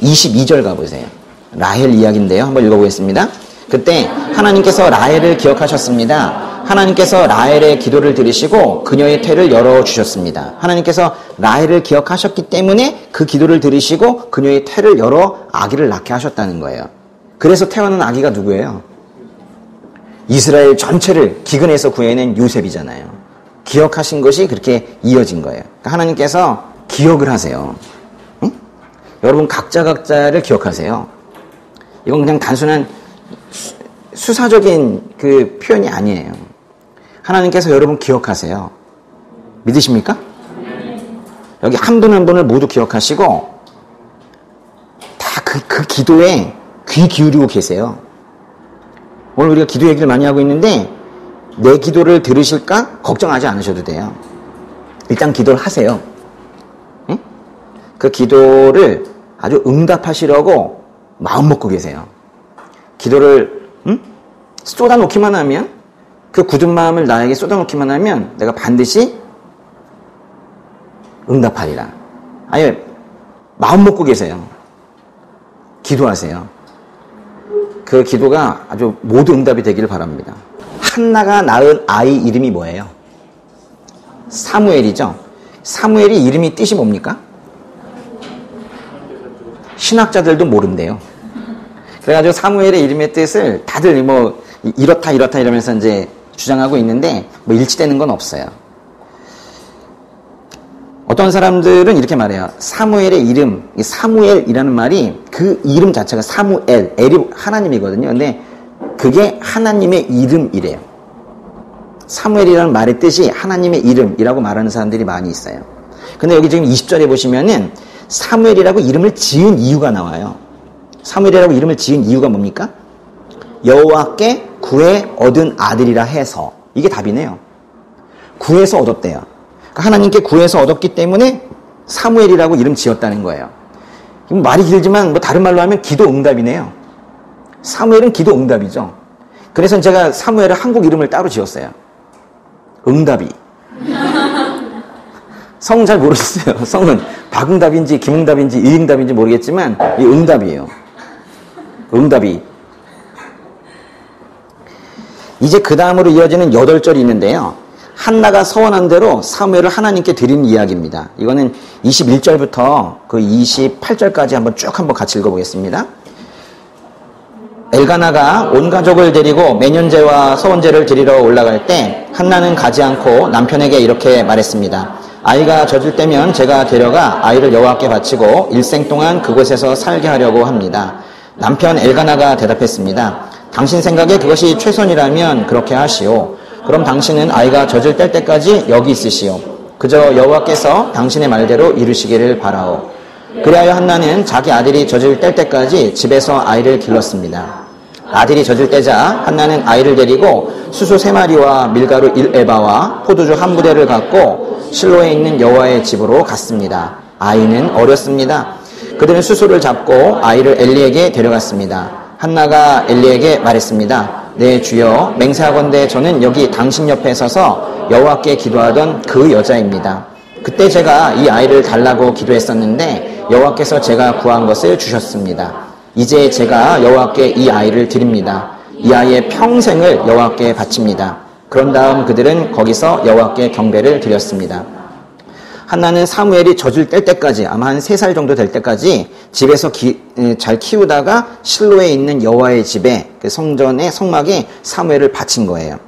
22절 가보세요. 라헬 이야기인데요. 한번 읽어보겠습니다. 그때 하나님께서 라헬을 기억하셨습니다. 하나님께서 라헬의 기도를 들으시고 그녀의 태를 열어주셨습니다. 하나님께서 라헬을 기억하셨기 때문에 그 기도를 들으시고 그녀의 태를 열어 아기를 낳게 하셨다는 거예요. 그래서 태어난 아기가 누구예요? 이스라엘 전체를 기근에서 구해낸 요셉이잖아요. 기억하신 것이 그렇게 이어진 거예요. 그러니까 하나님께서 기억을 하세요. 응? 여러분 각자를 기억하세요. 이건 그냥 단순한 수사적인 그 표현이 아니에요. 하나님께서 여러분 기억하세요. 믿으십니까? 여기 한 분 한 분을 모두 기억하시고 다 그 기도에 귀 기울이고 계세요. 오늘 우리가 기도 얘기를 많이 하고 있는데 내 기도를 들으실까 걱정하지 않으셔도 돼요. 일단 기도를 하세요. 응? 그 기도를 아주 응답하시려고 마음 먹고 계세요. 기도를 쏟아놓기만 하면 그 굳은 마음을 나에게 쏟아놓기만 하면 내가 반드시 응답하리라. 아예 마음 먹고 계세요. 기도하세요. 그 기도가 아주 모두 응답이 되기를 바랍니다. 한나가 낳은 아이 이름이 뭐예요? 사무엘이죠. 사무엘이 이름이 뜻이 뭡니까? 신학자들도 모른대요. 그래가지고 사무엘의 이름의 뜻을 다들 뭐 이렇다 이러면서 이제 주장하고 있는데 뭐 일치되는 건 없어요. 어떤 사람들은 이렇게 말해요. 사무엘의 이름, 사무엘이라는 말이 그 이름 자체가 사무엘, 엘이 하나님이거든요. 근데 그게 하나님의 이름이래요. 사무엘이라는 말의 뜻이 하나님의 이름이라고 말하는 사람들이 많이 있어요. 근데 여기 지금 20절에 보시면은 사무엘이라고 이름을 지은 이유가 나와요. 사무엘이라고 이름을 지은 이유가 뭡니까? 여호와께 구해 얻은 아들이라 해서. 이게 답이네요. 구해서 얻었대요. 그러니까 하나님께 구해서 얻었기 때문에 사무엘이라고 이름 지었다는 거예요. 말이 길지만 뭐 다른 말로 하면 기도 응답이네요. 사무엘은 기도 응답이죠. 그래서 제가 사무엘을 한국 이름을 따로 지었어요. 응답이. 성은 잘 모르겠어요. 성은 박응답인지 김응답인지 이응답인지 모르겠지만 이 응답이에요. 응답이. 이제 그 다음으로 이어지는 8절이 있는데요. 한나가 서원한 대로 사무엘을 하나님께 드린 이야기입니다. 이거는 21절부터 그 28절까지 한번 같이 읽어보겠습니다. 엘가나가 온 가족을 데리고 매년제와 서원제를 드리러 올라갈 때 한나는 가지 않고 남편에게 이렇게 말했습니다. 아이가 젖을 때면 제가 데려가 아이를 여호와께 바치고 일생 동안 그곳에서 살게 하려고 합니다. 남편 엘가나가 대답했습니다. 당신 생각에 그것이 최선이라면 그렇게 하시오. 그럼 당신은 아이가 젖을 뗄 때까지 여기 있으시오. 그저 여호와께서 당신의 말대로 이루시기를 바라오. 그리하여 한나는 자기 아들이 젖을 뗄 때까지 집에서 아이를 길렀습니다. 아들이 젖을 때자 한나는 아이를 데리고 수소 3마리와 밀가루 1에바와 포도주 1부대를 갖고 실로에 있는 여호와의 집으로 갔습니다. 아이는 어렸습니다. 그들은 수소를 잡고 아이를 엘리에게 데려갔습니다. 한나가 엘리에게 말했습니다. 네 주여, 맹세하건대 저는 여기 당신 옆에 서서 여호와께 기도하던 그 여자입니다. 그때 제가 이 아이를 달라고 기도했었는데 여호와께서 제가 구한 것을 주셨습니다. 이제 제가 여호와께 이 아이를 드립니다. 이 아이의 평생을 여호와께 바칩니다. 그런 다음 그들은 거기서 여호와께 경배를 드렸습니다. 한나는 사무엘이 젖을 뗄 때까지, 아마 한 3살 정도 될 때까지 집에서 잘 키우다가 실로에 있는 여호와의 집에, 그 성전의 성막에 사무엘을 바친 거예요.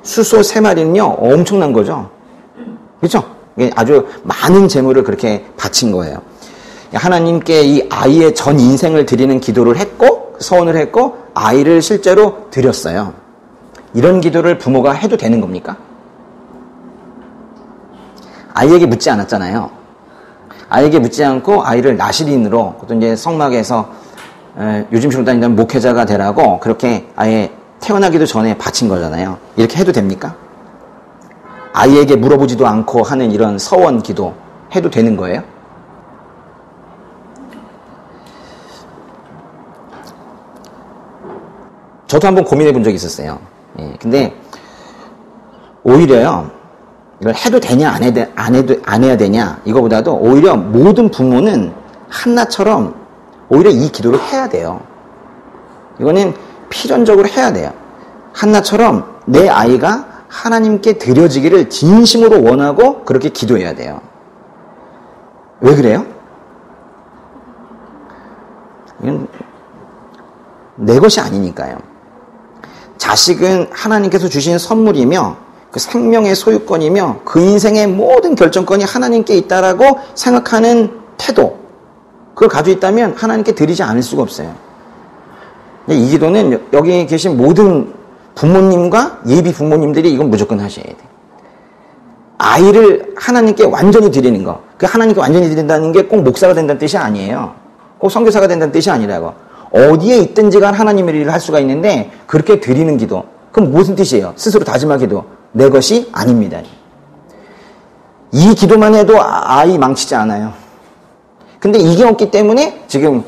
수소 3마리는요 엄청난 거죠. 그렇죠? 아주 많은 재물을 그렇게 바친 거예요. 하나님께 이 아이의 전 인생을 드리는 기도를 했고, 서원을 했고, 아이를 실제로 드렸어요. 이런 기도를 부모가 해도 되는 겁니까? 아이에게 묻지 않았잖아요. 아이에게 묻지 않고 아이를 나시린으로, 또 이제 성막에서 요즘식으로 다니는 목회자가 되라고 그렇게 아예 태어나기도 전에 바친 거잖아요. 이렇게 해도 됩니까? 아이에게 물어보지도 않고 하는 이런 서원 기도 해도 되는 거예요? 저도 한번 고민해 본 적이 있었어요. 근데 오히려요, 이걸 해도 되냐 안 해야 되냐 이거보다도 오히려 모든 부모는 한나처럼 오히려 이 기도를 해야 돼요. 이거는 필연적으로 해야 돼요. 한나처럼 내 아이가 하나님께 드려지기를 진심으로 원하고 그렇게 기도해야 돼요. 왜 그래요? 이건 내 것이 아니니까요. 자식은 하나님께서 주신 선물이며 그 생명의 소유권이며 그 인생의 모든 결정권이 하나님께 있다라고 생각하는 태도, 그걸 가지고 있다면 하나님께 드리지 않을 수가 없어요. 이 기도는 여기 계신 모든 부모님과 예비 부모님들이 이건 무조건 하셔야 돼요. 아이를 하나님께 완전히 드리는 거. 그 하나님께 완전히 드린다는 게 꼭 목사가 된다는 뜻이 아니에요. 꼭 선교사가 된다는 뜻이 아니라고. 어디에 있든지 간 하나님의 일을 할 수가 있는데 그렇게 드리는 기도. 그럼 무슨 뜻이에요? 스스로 다짐할 기도. 내 것이 아닙니다. 이 기도만 해도 아이 망치지 않아요. 근데 이게 없기 때문에 지금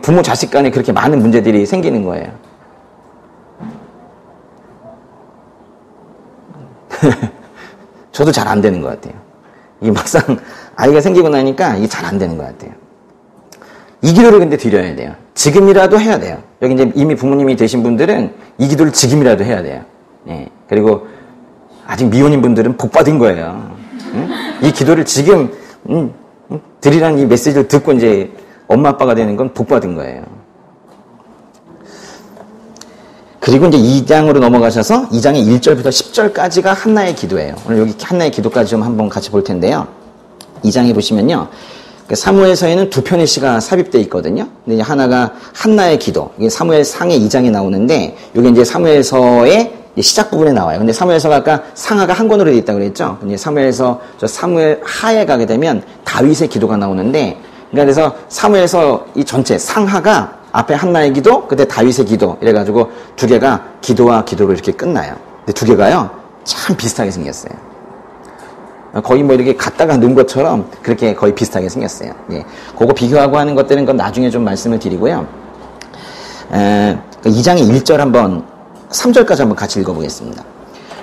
부모 자식 간에 그렇게 많은 문제들이 생기는 거예요. 저도 잘 안 되는 것 같아요. 이게 막상 아이가 생기고 나니까 이게 잘 안 되는 것 같아요. 이 기도를 근데 드려야 돼요. 지금이라도 해야 돼요. 여기 이제 이미 부모님이 되신 분들은 이 기도를 지금이라도 해야 돼요. 그리고 아직 미혼인 분들은 복 받은 거예요. 이 기도를 지금 드리라는 이 메시지를 듣고 이제 엄마 아빠가 되는 건 복 받은 거예요. 그리고 이제 2장으로 넘어가셔서 2장의 1절부터 10절까지가 한나의 기도예요. 오늘 여기 한나의 기도까지 좀 한번 같이 볼 텐데요. 2장에 보시면요. 사무엘서에는 2편의 시가 삽입되어 있거든요. 근데 이제 하나가 한나의 기도. 이게 사무엘상의 2장에 나오는데, 이게 이제 사무엘서의 시작 부분에 나와요. 근데 사무엘서가 아까 상하가 한 권으로 되어 있다고 그랬죠. 근데 사무엘서, 사무엘 하에 가게 되면 다윗의 기도가 나오는데, 그러니까 그래서 사무엘서 이 전체 상하가 앞에 한나의 기도, 그때 다윗의 기도, 이래가지고 두 개가 기도와 기도로 이렇게 끝나요. 근데 두 개가요, 참 비슷하게 생겼어요. 거의 뭐 이렇게 갖다가 놓은 것처럼 그렇게 거의 비슷하게 생겼어요. 예. 그거 비교하고 하는 것들은 그건 나중에 좀 말씀을 드리고요. 2장의 1절 한번, 3절까지 한번 같이 읽어보겠습니다.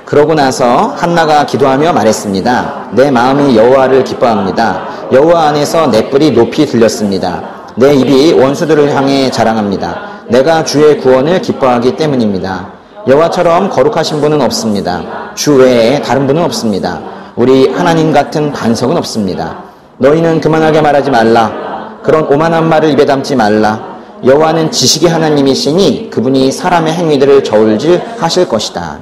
그러고 나서 한나가 기도하며 말했습니다. 내 마음이 여호와를 기뻐합니다. 여호와 안에서 내 뿔이 높이 들렸습니다. 내 입이 원수들을 향해 자랑합니다. 내가 주의 구원을 기뻐하기 때문입니다. 여호와처럼 거룩하신 분은 없습니다. 주 외에 다른 분은 없습니다. 우리 하나님 같은 반석은 없습니다. 너희는 그만하게 말하지 말라. 그런 오만한 말을 입에 담지 말라. 여호와는 지식의 하나님이시니 그분이 사람의 행위들을 저울질하실 것이다.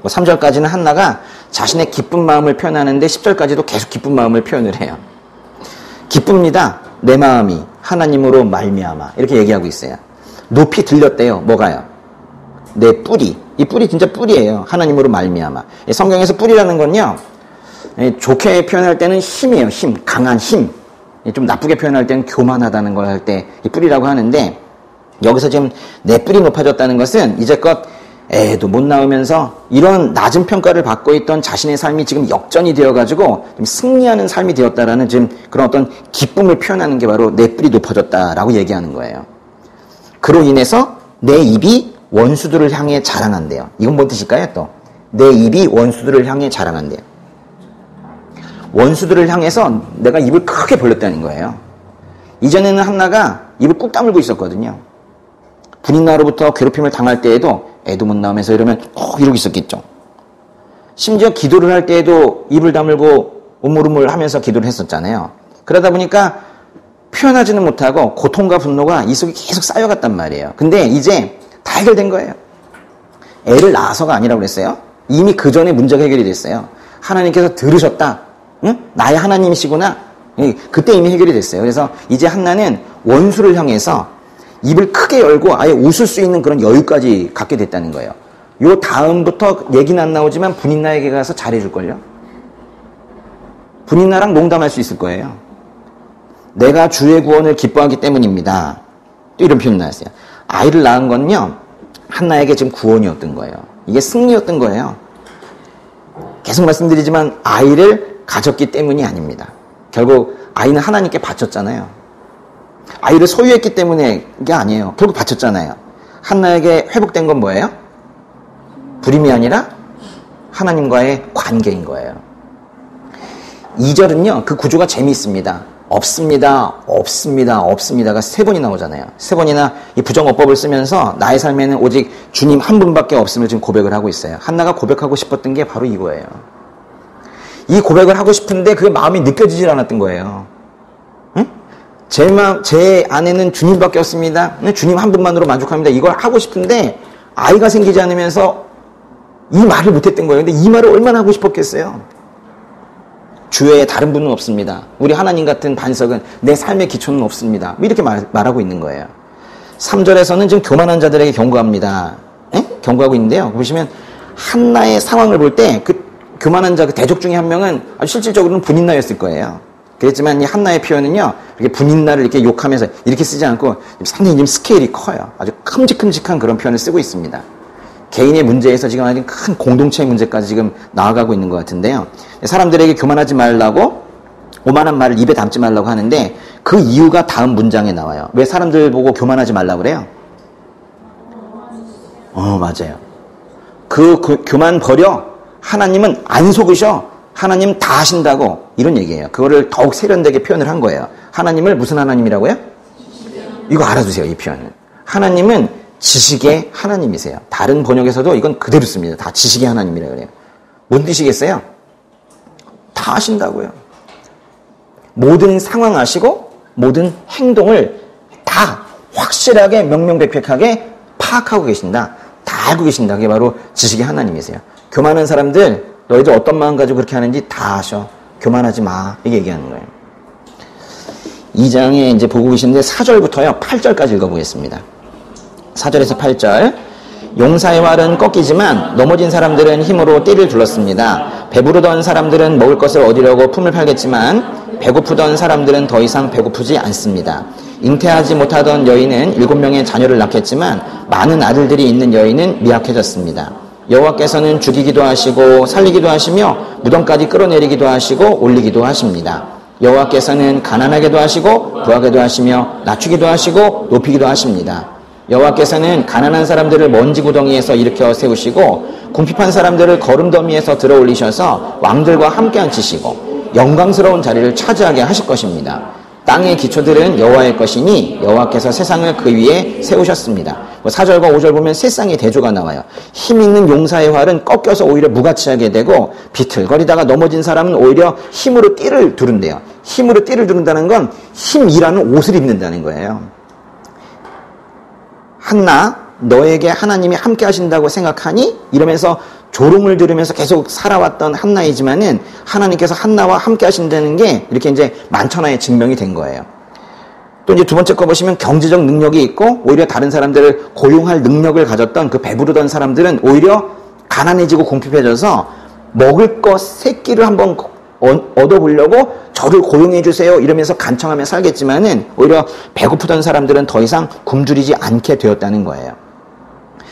3절까지는 한나가 자신의 기쁜 마음을 표현하는데 10절까지도 계속 기쁜 마음을 표현을 해요. 기쁩니다. 내 마음이 하나님으로 말미암아. 이렇게 얘기하고 있어요. 높이 들렸대요. 뭐가요? 내 뿔이. 이 뿔이 진짜 뿔이에요. 하나님으로 말미암아. 성경에서 뿔이라는 건요, 좋게 표현할 때는 힘이에요. 힘. 강한 힘. 좀 나쁘게 표현할 때는 교만하다는 걸 할 때 이 뿔이라고 하는데, 여기서 지금 내 뿔이 높아졌다는 것은 이제껏 애도 못 낳으면서 이런 낮은 평가를 받고 있던 자신의 삶이 지금 역전이 되어가지고 승리하는 삶이 되었다라는 지금 그런 어떤 기쁨을 표현하는 게 바로 내 뿔이 높아졌다라고 얘기하는 거예요. 그로 인해서 내 입이 원수들을 향해 자랑한대요. 이건 뭔 뜻일까요? 또 내 입이 원수들을 향해 자랑한대요. 원수들을 향해서 내가 입을 크게 벌렸다는 거예요. 이전에는 한나가 입을 꾹 다물고 있었거든요. 분인나로부터 괴롭힘을 당할 때에도 애도 못 낳으면서 이러면 이러고 있었겠죠. 심지어 기도를 할 때에도 입을 다물고 우물우물 하면서 기도를 했었잖아요. 그러다 보니까 표현하지는 못하고 고통과 분노가 이 속에 계속 쌓여갔단 말이에요. 근데 이제 다 해결된 거예요. 애를 낳아서가 아니라고 그랬어요. 이미 그 전에 문제가 해결이 됐어요. 하나님께서 들으셨다. 응? 나의 하나님이시구나. 그때 이미 해결이 됐어요. 그래서 이제 한나는 원수를 향해서 입을 크게 열고 아예 웃을 수 있는 그런 여유까지 갖게 됐다는 거예요. 요 다음부터 얘기는 안 나오지만 분인나에게 가서 잘해줄걸요. 분인나랑 농담할 수 있을 거예요. 내가 주의 구원을 기뻐하기 때문입니다. 또 이런 표현 나왔어요. 아이를 낳은 건요, 한나에게 지금 구원이었던 거예요. 이게 승리였던 거예요. 계속 말씀드리지만 아이를 가졌기 때문이 아닙니다. 결국 아이는 하나님께 바쳤잖아요. 아이를 소유했기 때문에 게 아니에요. 결국 바쳤잖아요. 한나에게 회복된 건 뭐예요? 불임이 아니라 하나님과의 관계인 거예요. 2절은요, 그 구조가 재미있습니다. 없습니다, 없습니다, 없습니다가 3번이 나오잖아요. 3번이나 이 부정어법을 쓰면서 나의 삶에는 오직 주님 한 분밖에 없음을 지금 고백을 하고 있어요. 한나가 고백하고 싶었던 게 바로 이거예요. 이 고백을 하고 싶은데 그게 마음이 느껴지질 않았던 거예요. 응? 제 안에는 주님밖에 없습니다. 주님 한 분만으로 만족합니다. 이걸 하고 싶은데 아이가 생기지 않으면서 이 말을 못했던 거예요. 근데 이 말을 얼마나 하고 싶었겠어요. 주의 다른 분은 없습니다. 우리 하나님 같은 반석은 내 삶의 기초는 없습니다. 이렇게 말하고 있는 거예요. 3절에서는 지금 교만한 자들에게 경고합니다. 경고하고 있는데요. 보시면 한나의 상황을 볼 때 그 교만한 자, 그 대적 중에 한 명은 아주 실질적으로는 분인나였을 거예요. 그랬지만 이 한나의 표현은요, 이렇게 분인나를 이렇게 욕하면서 이렇게 쓰지 않고 상당히 지금 스케일이 커요. 아주 큼직큼직한 그런 표현을 쓰고 있습니다. 개인의 문제에서 지금 아주 큰 공동체의 문제까지 지금 나아가고 있는 것 같은데요. 사람들에게 교만하지 말라고, 오만한 말을 입에 담지 말라고 하는데 그 이유가 다음 문장에 나와요. 왜 사람들 보고 교만하지 말라고 그래요? 맞아요. 그 교만 버려. 하나님은 안 속으셔. 하나님 다 하신다고. 이런 얘기예요. 그거를 더욱 세련되게 표현을 한 거예요. 하나님을 무슨 하나님이라고요? 이거 알아두세요, 이 표현은. 하나님은 지식의 하나님이세요. 다른 번역에서도 이건 그대로 씁니다. 다 지식의 하나님이라고 그래요. 뭔 뜻이겠어요? 다 아신다고요. 모든 상황 아시고 모든 행동을 다 확실하게 명명백백하게 파악하고 계신다. 다 알고 계신다. 그게 바로 지식의 하나님이세요. 교만한 사람들, 너희들 어떤 마음 가지고 그렇게 하는지 다 아셔. 교만하지 마. 이게 얘기하는 거예요. 2장에 이제 보고 계시는데 4절부터요 8절까지 읽어보겠습니다. 4절에서 8절. 용사의 활은 꺾이지만 넘어진 사람들은 힘으로 띠를 둘렀습니다. 배부르던 사람들은 먹을 것을 얻으려고 품을 팔겠지만 배고프던 사람들은 더 이상 배고프지 않습니다. 잉태하지 못하던 여인은 7명의 자녀를 낳겠지만 많은 아들들이 있는 여인은 미약해졌습니다. 여호와께서는 죽이기도 하시고 살리기도 하시며 무덤까지 끌어내리기도 하시고 올리기도 하십니다. 여호와께서는 가난하게도 하시고 부하게도 하시며 낮추기도 하시고 높이기도 하십니다. 여호와께서는 가난한 사람들을 먼지 구덩이에서 일으켜 세우시고 궁핍한 사람들을 거름더미에서 들어 올리셔서 왕들과 함께 앉히시고 영광스러운 자리를 차지하게 하실 것입니다. 땅의 기초들은 여호와의 것이니 여호와께서 세상을 그 위에 세우셨습니다. 4절과 5절 보면 세 쌍의 대조가 나와요. 힘 있는 용사의 활은 꺾여서 오히려 무가치하게 되고 비틀거리다가 넘어진 사람은 오히려 힘으로 띠를 두른대요. 힘으로 띠를 두른다는 건 힘이라는 옷을 입는다는 거예요. 한나, 너에게 하나님이 함께 하신다고 생각하니? 이러면서 조롱을 들으면서 계속 살아왔던 한나이지만은 하나님께서 한나와 함께 하신다는 게 이렇게 이제 만천하에 증명이 된 거예요. 또 이제 두 번째 거 보시면 경제적 능력이 있고 오히려 다른 사람들을 고용할 능력을 가졌던 그 배부르던 사람들은 오히려 가난해지고 궁핍해져서 먹을 거 세 끼를 한번 얻어보려고 저를 고용해 주세요 이러면서 간청하며 살겠지만은 오히려 배고프던 사람들은 더 이상 굶주리지 않게 되었다는 거예요.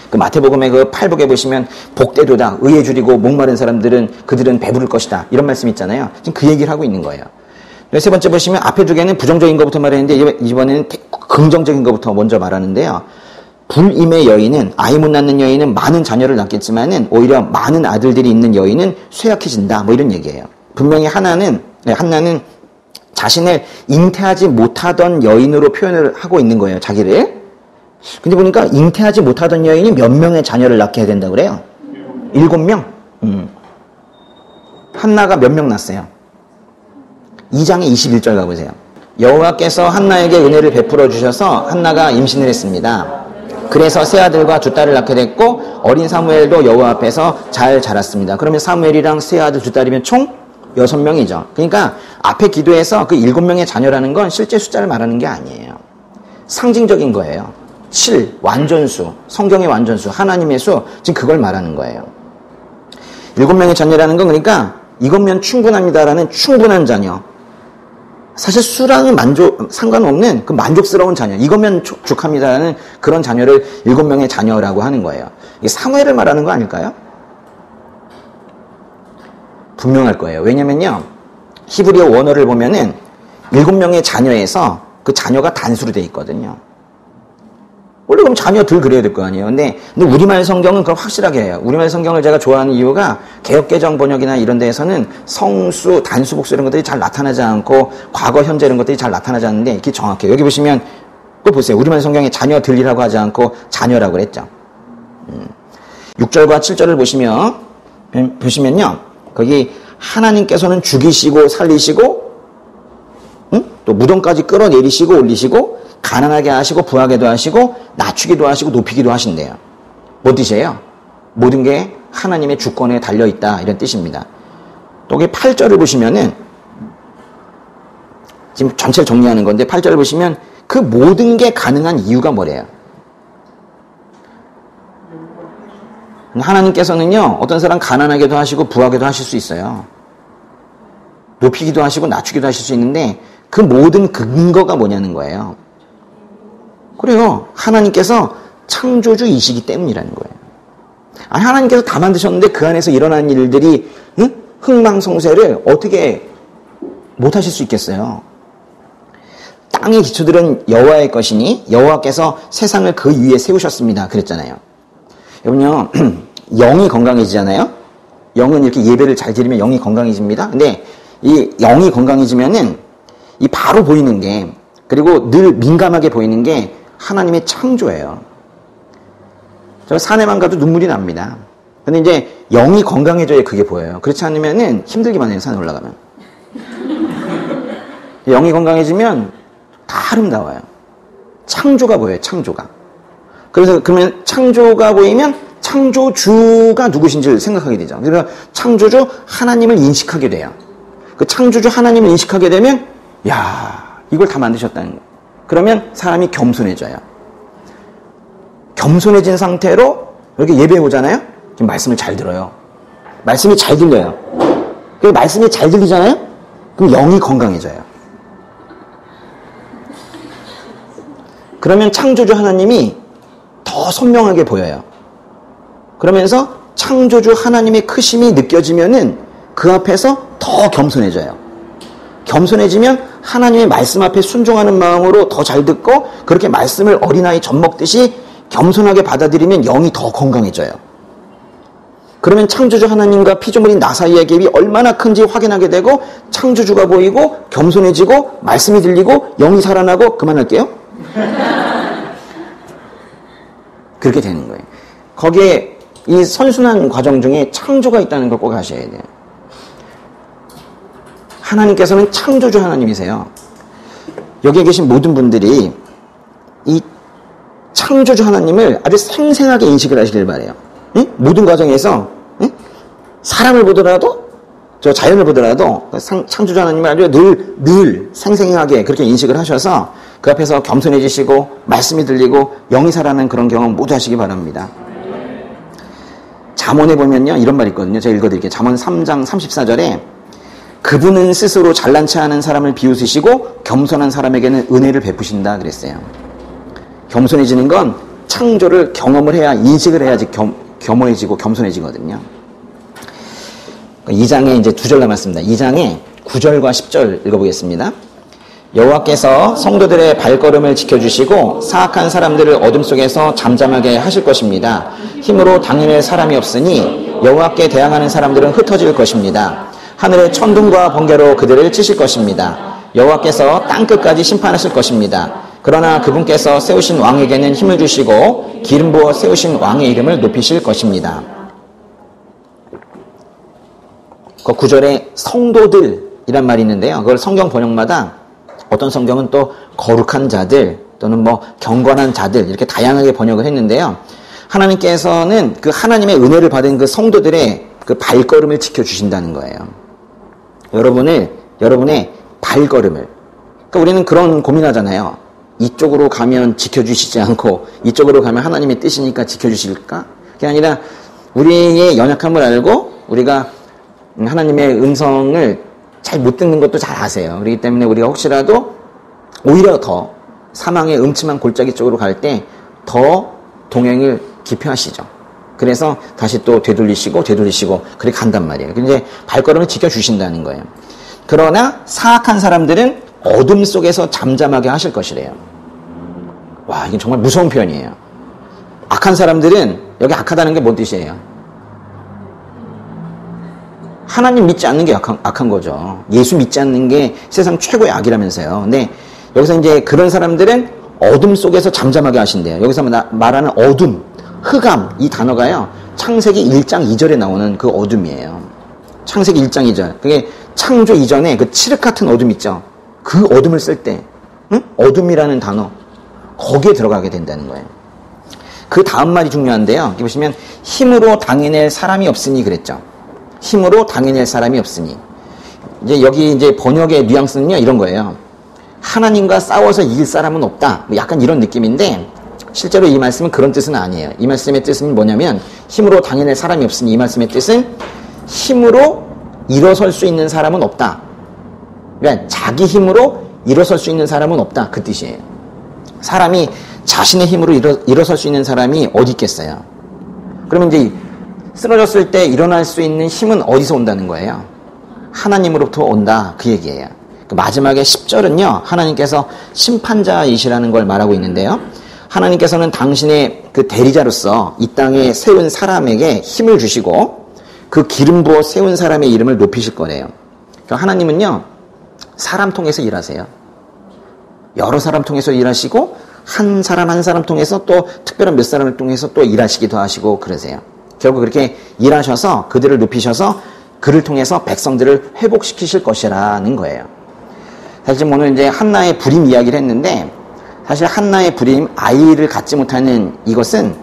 그 마태복음의 그 8복에 보시면 복되도다 의에 줄이고 목마른 사람들은 그들은 배부를 것이다 이런 말씀 있잖아요. 지금 그 얘기를 하고 있는 거예요. 세 번째 보시면 앞에 두 개는 부정적인 것부터 말했는데 이번에는 긍정적인 것부터 먼저 말하는데요. 불임의 여인은 아이 못 낳는 여인은 많은 자녀를 낳겠지만은 오히려 많은 아들들이 있는 여인은 쇠약해진다 뭐 이런 얘기예요. 분명히 한나는 자신을 잉태하지 못하던 여인으로 표현을 하고 있는 거예요. 자기를. 근데 보니까 잉태하지 못하던 여인이 몇 명의 자녀를 낳게 해야 된다고 그래요? 7명? 한나가 몇 명 낳았어요? 2장의 21절 가보세요. 여호와께서 한나에게 은혜를 베풀어 주셔서 한나가 임신을 했습니다. 그래서 세 아들과 두 딸을 낳게 됐고 어린 사무엘도 여호와 앞에서 잘 자랐습니다. 그러면 사무엘이랑 세 아들 두 딸이면 총 6명이죠. 그러니까 앞에 기도에서 그 7명의 자녀라는 건 실제 숫자를 말하는 게 아니에요. 상징적인 거예요. 7, 완전수, 성경의 완전수, 하나님의 수, 지금 그걸 말하는 거예요. 7명의 자녀라는 건 그러니까 이것면 충분합니다라는 충분한 자녀. 사실 수랑은 상관없는 그 만족스러운 자녀. 이거면 족합니다라는 그런 자녀를 7명의 자녀라고 하는 거예요. 이게 사무엘을 말하는 거 아닐까요? 분명할 거예요. 왜냐면요. 히브리어 원어를 보면은 7명의 자녀에서 그 자녀가 단수로 돼 있거든요. 원래 그럼 자녀들 그래야 될 거 아니에요. 근데 우리말 성경은 그걸 확실하게 해요. 우리말 성경을 제가 좋아하는 이유가 개역개정 번역이나 이런 데에서는 성수, 단수, 복수 이런 것들이 잘 나타나지 않고 과거, 현재 이런 것들이 잘 나타나지 않는데 이게 정확해요. 여기 보시면 꼭 보세요. 우리말 성경에 자녀들이라고 하지 않고 자녀라고 그랬죠. 6절과 7절을 보시면요. 거기 하나님께서는 죽이시고 살리시고 또 무덤까지 끌어내리시고 올리시고 가난하게 하시고 부하게도 하시고 낮추기도 하시고 높이기도 하신대요. 뭔 뜻이에요? 모든 게 하나님의 주권에 달려있다 이런 뜻입니다. 또 여기 8절을 보시면은 지금 전체를 정리하는 건데 8절을 보시면 그 모든 게 가능한 이유가 뭐래요? 하나님께서는요 어떤 사람 가난하게도 하시고 부하게도 하실 수 있어요. 높이기도 하시고 낮추기도 하실 수 있는데 그 모든 근거가 뭐냐는 거예요. 그래요. 하나님께서 창조주이시기 때문이라는 거예요. 아니, 하나님께서 다 만드셨는데 그 안에서 일어나는 일들이 흥망성쇠를 어떻게 못하실 수 있겠어요. 땅의 기초들은 여호와의 것이니 여호와께서 세상을 그 위에 세우셨습니다. 그랬잖아요. 여러분요. 영이 건강해지잖아요. 영은 이렇게 예배를 잘 드리면 영이 건강해집니다. 근데 이 영이 건강해지면은 이 바로 보이는 게 그리고 늘 민감하게 보이는 게 하나님의 창조예요. 저 산에만 가도 눈물이 납니다. 근데 이제 영이 건강해져야 그게 보여요. 그렇지 않으면은 힘들기만 해요. 산에 올라가면. 영이 건강해지면 다 아름다워요. 창조가 보여요. 창조가. 그래서 그러면 창조가 보이면 창조주가 누구신지를 생각하게 되죠. 그래서 창조주 하나님을 인식하게 돼요. 그 창조주 하나님을 인식하게 되면 야, 이걸 다 만드셨다는 거예요. 그러면 사람이 겸손해져요. 겸손해진 상태로 이렇게 예배에 오잖아요. 지금 말씀을 잘 들어요. 말씀이 잘 들려요. 그 말씀이 잘 들리잖아요. 그럼 영이 건강해져요. 그러면 창조주 하나님이 더 선명하게 보여요. 그러면서 창조주 하나님의 크심이 느껴지면은 그 앞에서 더 겸손해져요. 겸손해지면 하나님의 말씀 앞에 순종하는 마음으로 더 잘 듣고 그렇게 말씀을 어린아이 젖 먹듯이 겸손하게 받아들이면 영이 더 건강해져요. 그러면 창조주 하나님과 피조물인 나 사이의 갭이 얼마나 큰지 확인하게 되고 창조주가 보이고 겸손해지고 말씀이 들리고 영이 살아나고 그만할게요. 그렇게 되는 거예요. 거기에 이 선순환 과정 중에 창조가 있다는 걸 꼭 아셔야 돼요. 하나님께서는 창조주 하나님이세요. 여기에 계신 모든 분들이 이 창조주 하나님을 아주 생생하게 인식을 하시길 바라요. 응? 모든 과정에서 응? 사람을 보더라도 저 자연을 보더라도 창조주 하나님을 아주 늘 생생하게 그렇게 인식을 하셔서 그 앞에서 겸손해지시고 말씀이 들리고 영이 살아나는 그런 경험 모두 하시기 바랍니다. 잠언에 보면요 이런 말이 있거든요. 제가 읽어드릴게요. 잠언 3장 34절에 그분은 스스로 잘난 체하는 사람을 비웃으시고 겸손한 사람에게는 은혜를 베푸신다 그랬어요. 겸손해지는 건 창조를 경험을 해야, 인식을 해야지 겸허해지고 겸손해지거든요. 2장에 이제 2절 남았습니다. 2장에 9절과 10절 읽어보겠습니다. 여호와께서 성도들의 발걸음을 지켜주시고 사악한 사람들을 어둠 속에서 잠잠하게 하실 것입니다. 힘으로 당해낼 사람이 없으니 여호와께 대항하는 사람들은 흩어질 것입니다. 하늘의 천둥과 번개로 그들을 치실 것입니다. 여호와께서 땅끝까지 심판하실 것입니다. 그러나 그분께서 세우신 왕에게는 힘을 주시고 기름 부어 세우신 왕의 이름을 높이실 것입니다. 그 9절에 성도들이란 말이 있는데요. 그걸 성경 번역마다 어떤 성경은 또 거룩한 자들 또는 뭐 경건한 자들 이렇게 다양하게 번역을 했는데요. 하나님께서는 그 하나님의 은혜를 받은 그 성도들의 그 발걸음을 지켜주신다는 거예요. 여러분의 발걸음을. 그러니까 우리는 그런 고민하잖아요. 이쪽으로 가면 지켜주시지 않고 이쪽으로 가면 하나님의 뜻이니까 지켜주실까? 그게 아니라 우리의 연약함을 알고 우리가 하나님의 음성을 잘 못 듣는 것도 잘 아세요. 그렇기 때문에 우리가 혹시라도 오히려 더 사망의 음침한 골짜기 쪽으로 갈 때 더 동행을 기피하시죠. 그래서 다시 또 되돌리시고 그렇게 간단 말이에요. 근데 발걸음을 지켜주신다는 거예요. 그러나 사악한 사람들은 어둠 속에서 잠잠하게 하실 것이래요. 와, 이게 정말 무서운 표현이에요. 악한 사람들은, 여기 악하다는 게 뭔 뜻이에요? 하나님 믿지 않는 게 악한 거죠. 예수 믿지 않는 게 세상 최고의 악이라면서요. 근데 여기서 이제 그런 사람들은 어둠 속에서 잠잠하게 하신대요. 여기서 말하는 어둠, 흑암, 이 단어가요. 창세기 1장 2절에 나오는 그 어둠이에요. 창세기 1장 2절. 그게 창조 이전에 그 칠흑 같은 어둠 있죠. 그 어둠을 쓸 때, 어둠이라는 단어, 거기에 들어가게 된다는 거예요. 그 다음 말이 중요한데요. 여기 보시면 힘으로 당해낼 사람이 없으니 그랬죠. 힘으로 당해낼 사람이 없으니. 이제 여기 이제 번역의 뉘앙스는요, 이런 거예요. 하나님과 싸워서 이길 사람은 없다. 뭐 약간 이런 느낌인데, 실제로 이 말씀은 그런 뜻은 아니에요. 이 말씀의 뜻은 뭐냐면, 힘으로 당해낼 사람이 없으니, 이 말씀의 뜻은 힘으로 일어설 수 있는 사람은 없다. 그러니까 자기 힘으로 일어설 수 있는 사람은 없다. 그 뜻이에요. 사람이 자신의 힘으로 일어설 수 있는 사람이 어디 있겠어요? 그러면 이제 쓰러졌을 때 일어날 수 있는 힘은 어디서 온다는 거예요? 하나님으로부터 온다. 그 얘기예요. 그 마지막에 10절은요. 하나님께서 심판자이시라는 걸 말하고 있는데요. 하나님께서는 당신의 그 대리자로서 이 땅에 세운 사람에게 힘을 주시고 그 기름 부어 세운 사람의 이름을 높이실 거래요. 그러니까 하나님은요. 사람 통해서 일하세요. 여러 사람 통해서 일하시고 한 사람 통해서 또 특별한 몇 사람을 통해서 또 일하시기도 하시고 그러세요. 결국 그렇게 일하셔서 그들을 높이셔서 그를 통해서 백성들을 회복시키실 것이라는 거예요. 사실 지금 오늘 이제 한나의 불임 이야기를 했는데 사실 한나의 불임, 아이를 갖지 못하는 이것은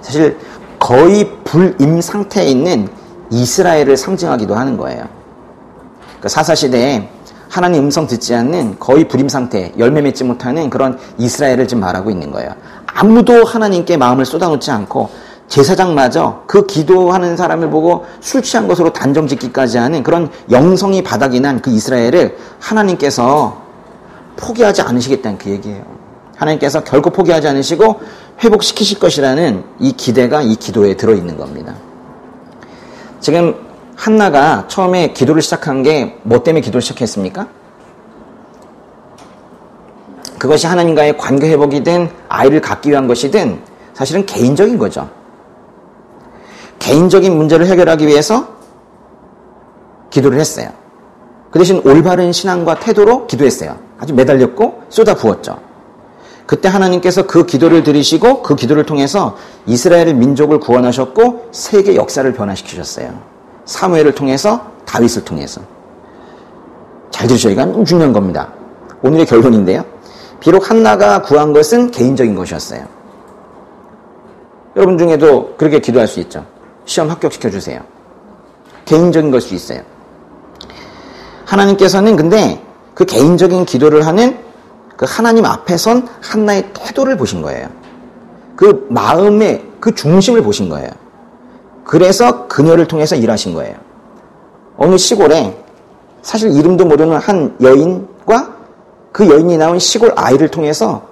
사실 거의 불임 상태에 있는 이스라엘을 상징하기도 하는 거예요. 그러니까 사사시대에 하나님 음성 듣지 않는 거의 불임 상태, 열매 맺지 못하는 그런 이스라엘을 지금 말하고 있는 거예요. 아무도 하나님께 마음을 쏟아놓지 않고 제사장마저 그 기도하는 사람을 보고 술 취한 것으로 단정 짓기까지 하는 그런 영성이 바닥이 난 그 이스라엘을 하나님께서 포기하지 않으시겠다는 그 얘기예요. 하나님께서 결코 포기하지 않으시고 회복시키실 것이라는 이 기대가 이 기도에 들어있는 겁니다. 지금 한나가 처음에 기도를 시작한 게 뭐 때문에 기도를 시작했습니까? 그것이 하나님과의 관계 회복이든 아이를 갖기 위한 것이든 사실은 개인적인 거죠. 개인적인 문제를 해결하기 위해서 기도를 했어요. 그 대신 올바른 신앙과 태도로 기도했어요. 아주 매달렸고 쏟아부었죠. 그때 하나님께서 그 기도를 들으시고 그 기도를 통해서 이스라엘 민족을 구원하셨고 세계 역사를 변화시키셨어요. 사무엘을 통해서, 다윗을 통해서. 잘 들으셔요. 이건 중요한 겁니다. 오늘의 결론인데요. 비록 한나가 구한 것은 개인적인 것이었어요. 여러분 중에도 그렇게 기도할 수 있죠. 시험 합격시켜주세요. 개인적인 걸 수 있어요. 하나님께서는 근데 그 개인적인 기도를 하는 그 하나님 앞에 선 한나의 태도를 보신 거예요. 그 마음의 그 중심을 보신 거예요. 그래서 그녀를 통해서 일하신 거예요. 어느 시골에 사실 이름도 모르는 한 여인과 그 여인이 낳은 시골 아이를 통해서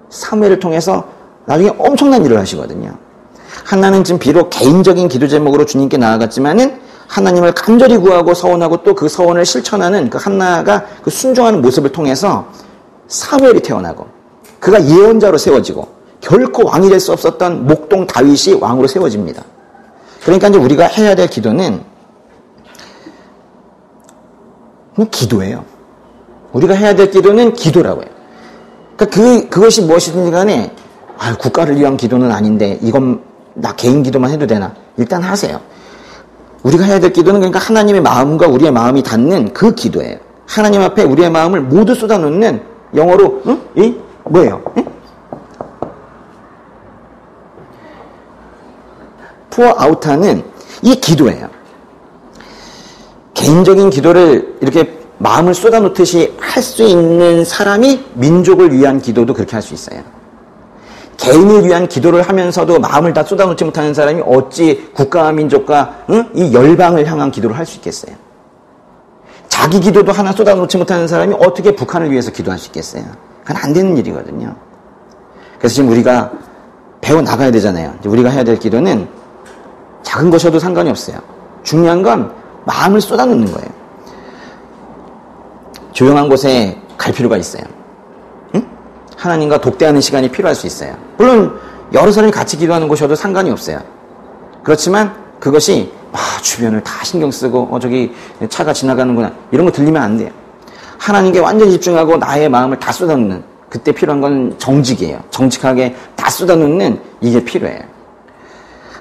사무엘을 통해서 나중에 엄청난 일을 하시거든요. 한나는 지금 비록 개인적인 기도 제목으로 주님께 나아갔지만은 하나님을 간절히 구하고 서원하고 또 그 서원을 실천하는 그 한나가 그 순종하는 모습을 통해서 사무엘이 태어나고 그가 예언자로 세워지고 결코 왕이 될 수 없었던 목동 다윗이 왕으로 세워집니다. 그러니까 이제 우리가 해야 될 기도는 그냥 기도예요. 우리가 해야 될 기도는 기도라고요. 그러니까 그것이 무엇이든지 간에 국가를 위한 기도는 아닌데 이건 나 개인 기도만 해도 되나? 일단 하세요. 우리가 해야 될 기도는 그러니까 하나님의 마음과 우리의 마음이 닿는 그 기도예요. 하나님 앞에 우리의 마음을 모두 쏟아놓는 영어로 뭐예요? pour out하는 이 기도예요. 개인적인 기도를 이렇게 마음을 쏟아놓듯이 할 수 있는 사람이 민족을 위한 기도도 그렇게 할 수 있어요. 개인을 위한 기도를 하면서도 마음을 다 쏟아놓지 못하는 사람이 어찌 국가와 민족과 이 열방을 향한 기도를 할 수 있겠어요? 자기 기도도 하나 쏟아놓지 못하는 사람이 어떻게 북한을 위해서 기도할 수 있겠어요? 그건 안 되는 일이거든요. 그래서 지금 우리가 배워나가야 되잖아요. 우리가 해야 될 기도는 작은 것이어도 상관이 없어요. 중요한 건 마음을 쏟아놓는 거예요. 조용한 곳에 갈 필요가 있어요. 하나님과 독대하는 시간이 필요할 수 있어요. 물론 여러 사람이 같이 기도하는 곳이어도 상관이 없어요. 그렇지만 그것이 주변을 다 신경 쓰고 저기 차가 지나가는구나 이런 거 들리면 안 돼요. 하나님께 완전히 집중하고 나의 마음을 다 쏟아놓는 그때 필요한 건 정직이에요. 정직하게 다 쏟아놓는 이게 필요해요.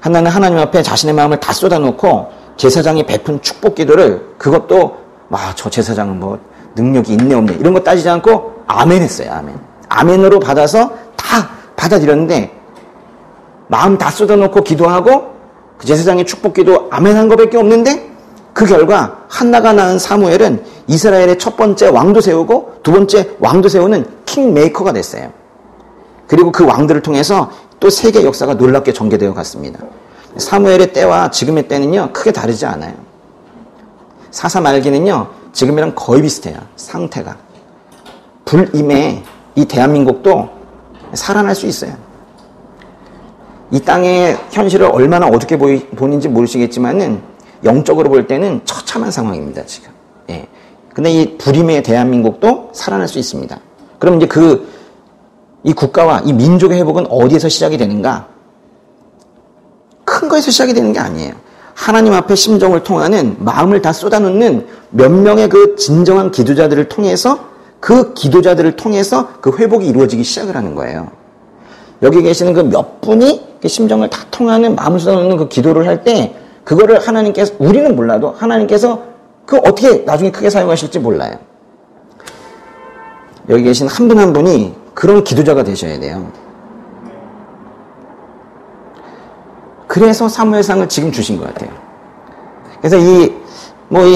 한나는 하나님 앞에 자신의 마음을 다 쏟아놓고 제사장이 베푼 축복 기도를 그것도 저 제사장은 뭐 능력이 있네 없네 이런 거 따지지 않고 아멘 했어요. 아멘. 아멘으로 받아서 다 받아들였는데 마음 다 쏟아놓고 기도하고 그 제사장의 축복기도 아멘한 것밖에 없는데 그 결과 한나가 낳은 사무엘은 이스라엘의 첫 번째 왕도 세우고 두 번째 왕도 세우는 킹메이커가 됐어요. 그리고 그 왕들을 통해서 또 세계 역사가 놀랍게 전개되어 갔습니다. 사무엘의 때와 지금의 때는요 크게 다르지 않아요. 사사 말기는요 지금이랑 거의 비슷해요. 상태가 불임에 이 대한민국도 살아날 수 있어요. 이 땅의 현실을 얼마나 어둡게 보는지 모르시겠지만은 영적으로 볼 때는 처참한 상황입니다, 지금. 예. 근데 이 불임의 대한민국도 살아날 수 있습니다. 그럼 이제 이 국가와 이 민족의 회복은 어디에서 시작이 되는가? 큰 거에서 시작이 되는 게 아니에요. 하나님 앞에 심정을 통하는 마음을 다 쏟아놓는 몇 명의 그 진정한 기도자들을 통해서 그 기도자들을 통해서 그 회복이 이루어지기 시작을 하는 거예요. 여기 계시는 그 몇 분이 그 심정을 다 통하는 마음을 쏟아놓는 그 기도를 할 때 그거를 하나님께서 우리는 몰라도 하나님께서 그 어떻게 나중에 크게 사용하실지 몰라요. 여기 계신 한 분 한 분이 그런 기도자가 되셔야 돼요. 그래서 사무엘상을 지금 주신 것 같아요. 그래서 이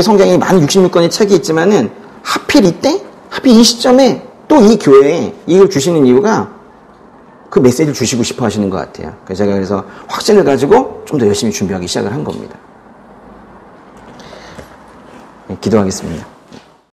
성경이 만 66권의 책이 있지만은 하필 이 시점에 또 이 교회에 이걸 주시는 이유가 그 메시지를 주시고 싶어 하시는 것 같아요. 그래서 제가 확신을 가지고 좀 더 열심히 준비하기 시작을 한 겁니다. 네, 기도하겠습니다.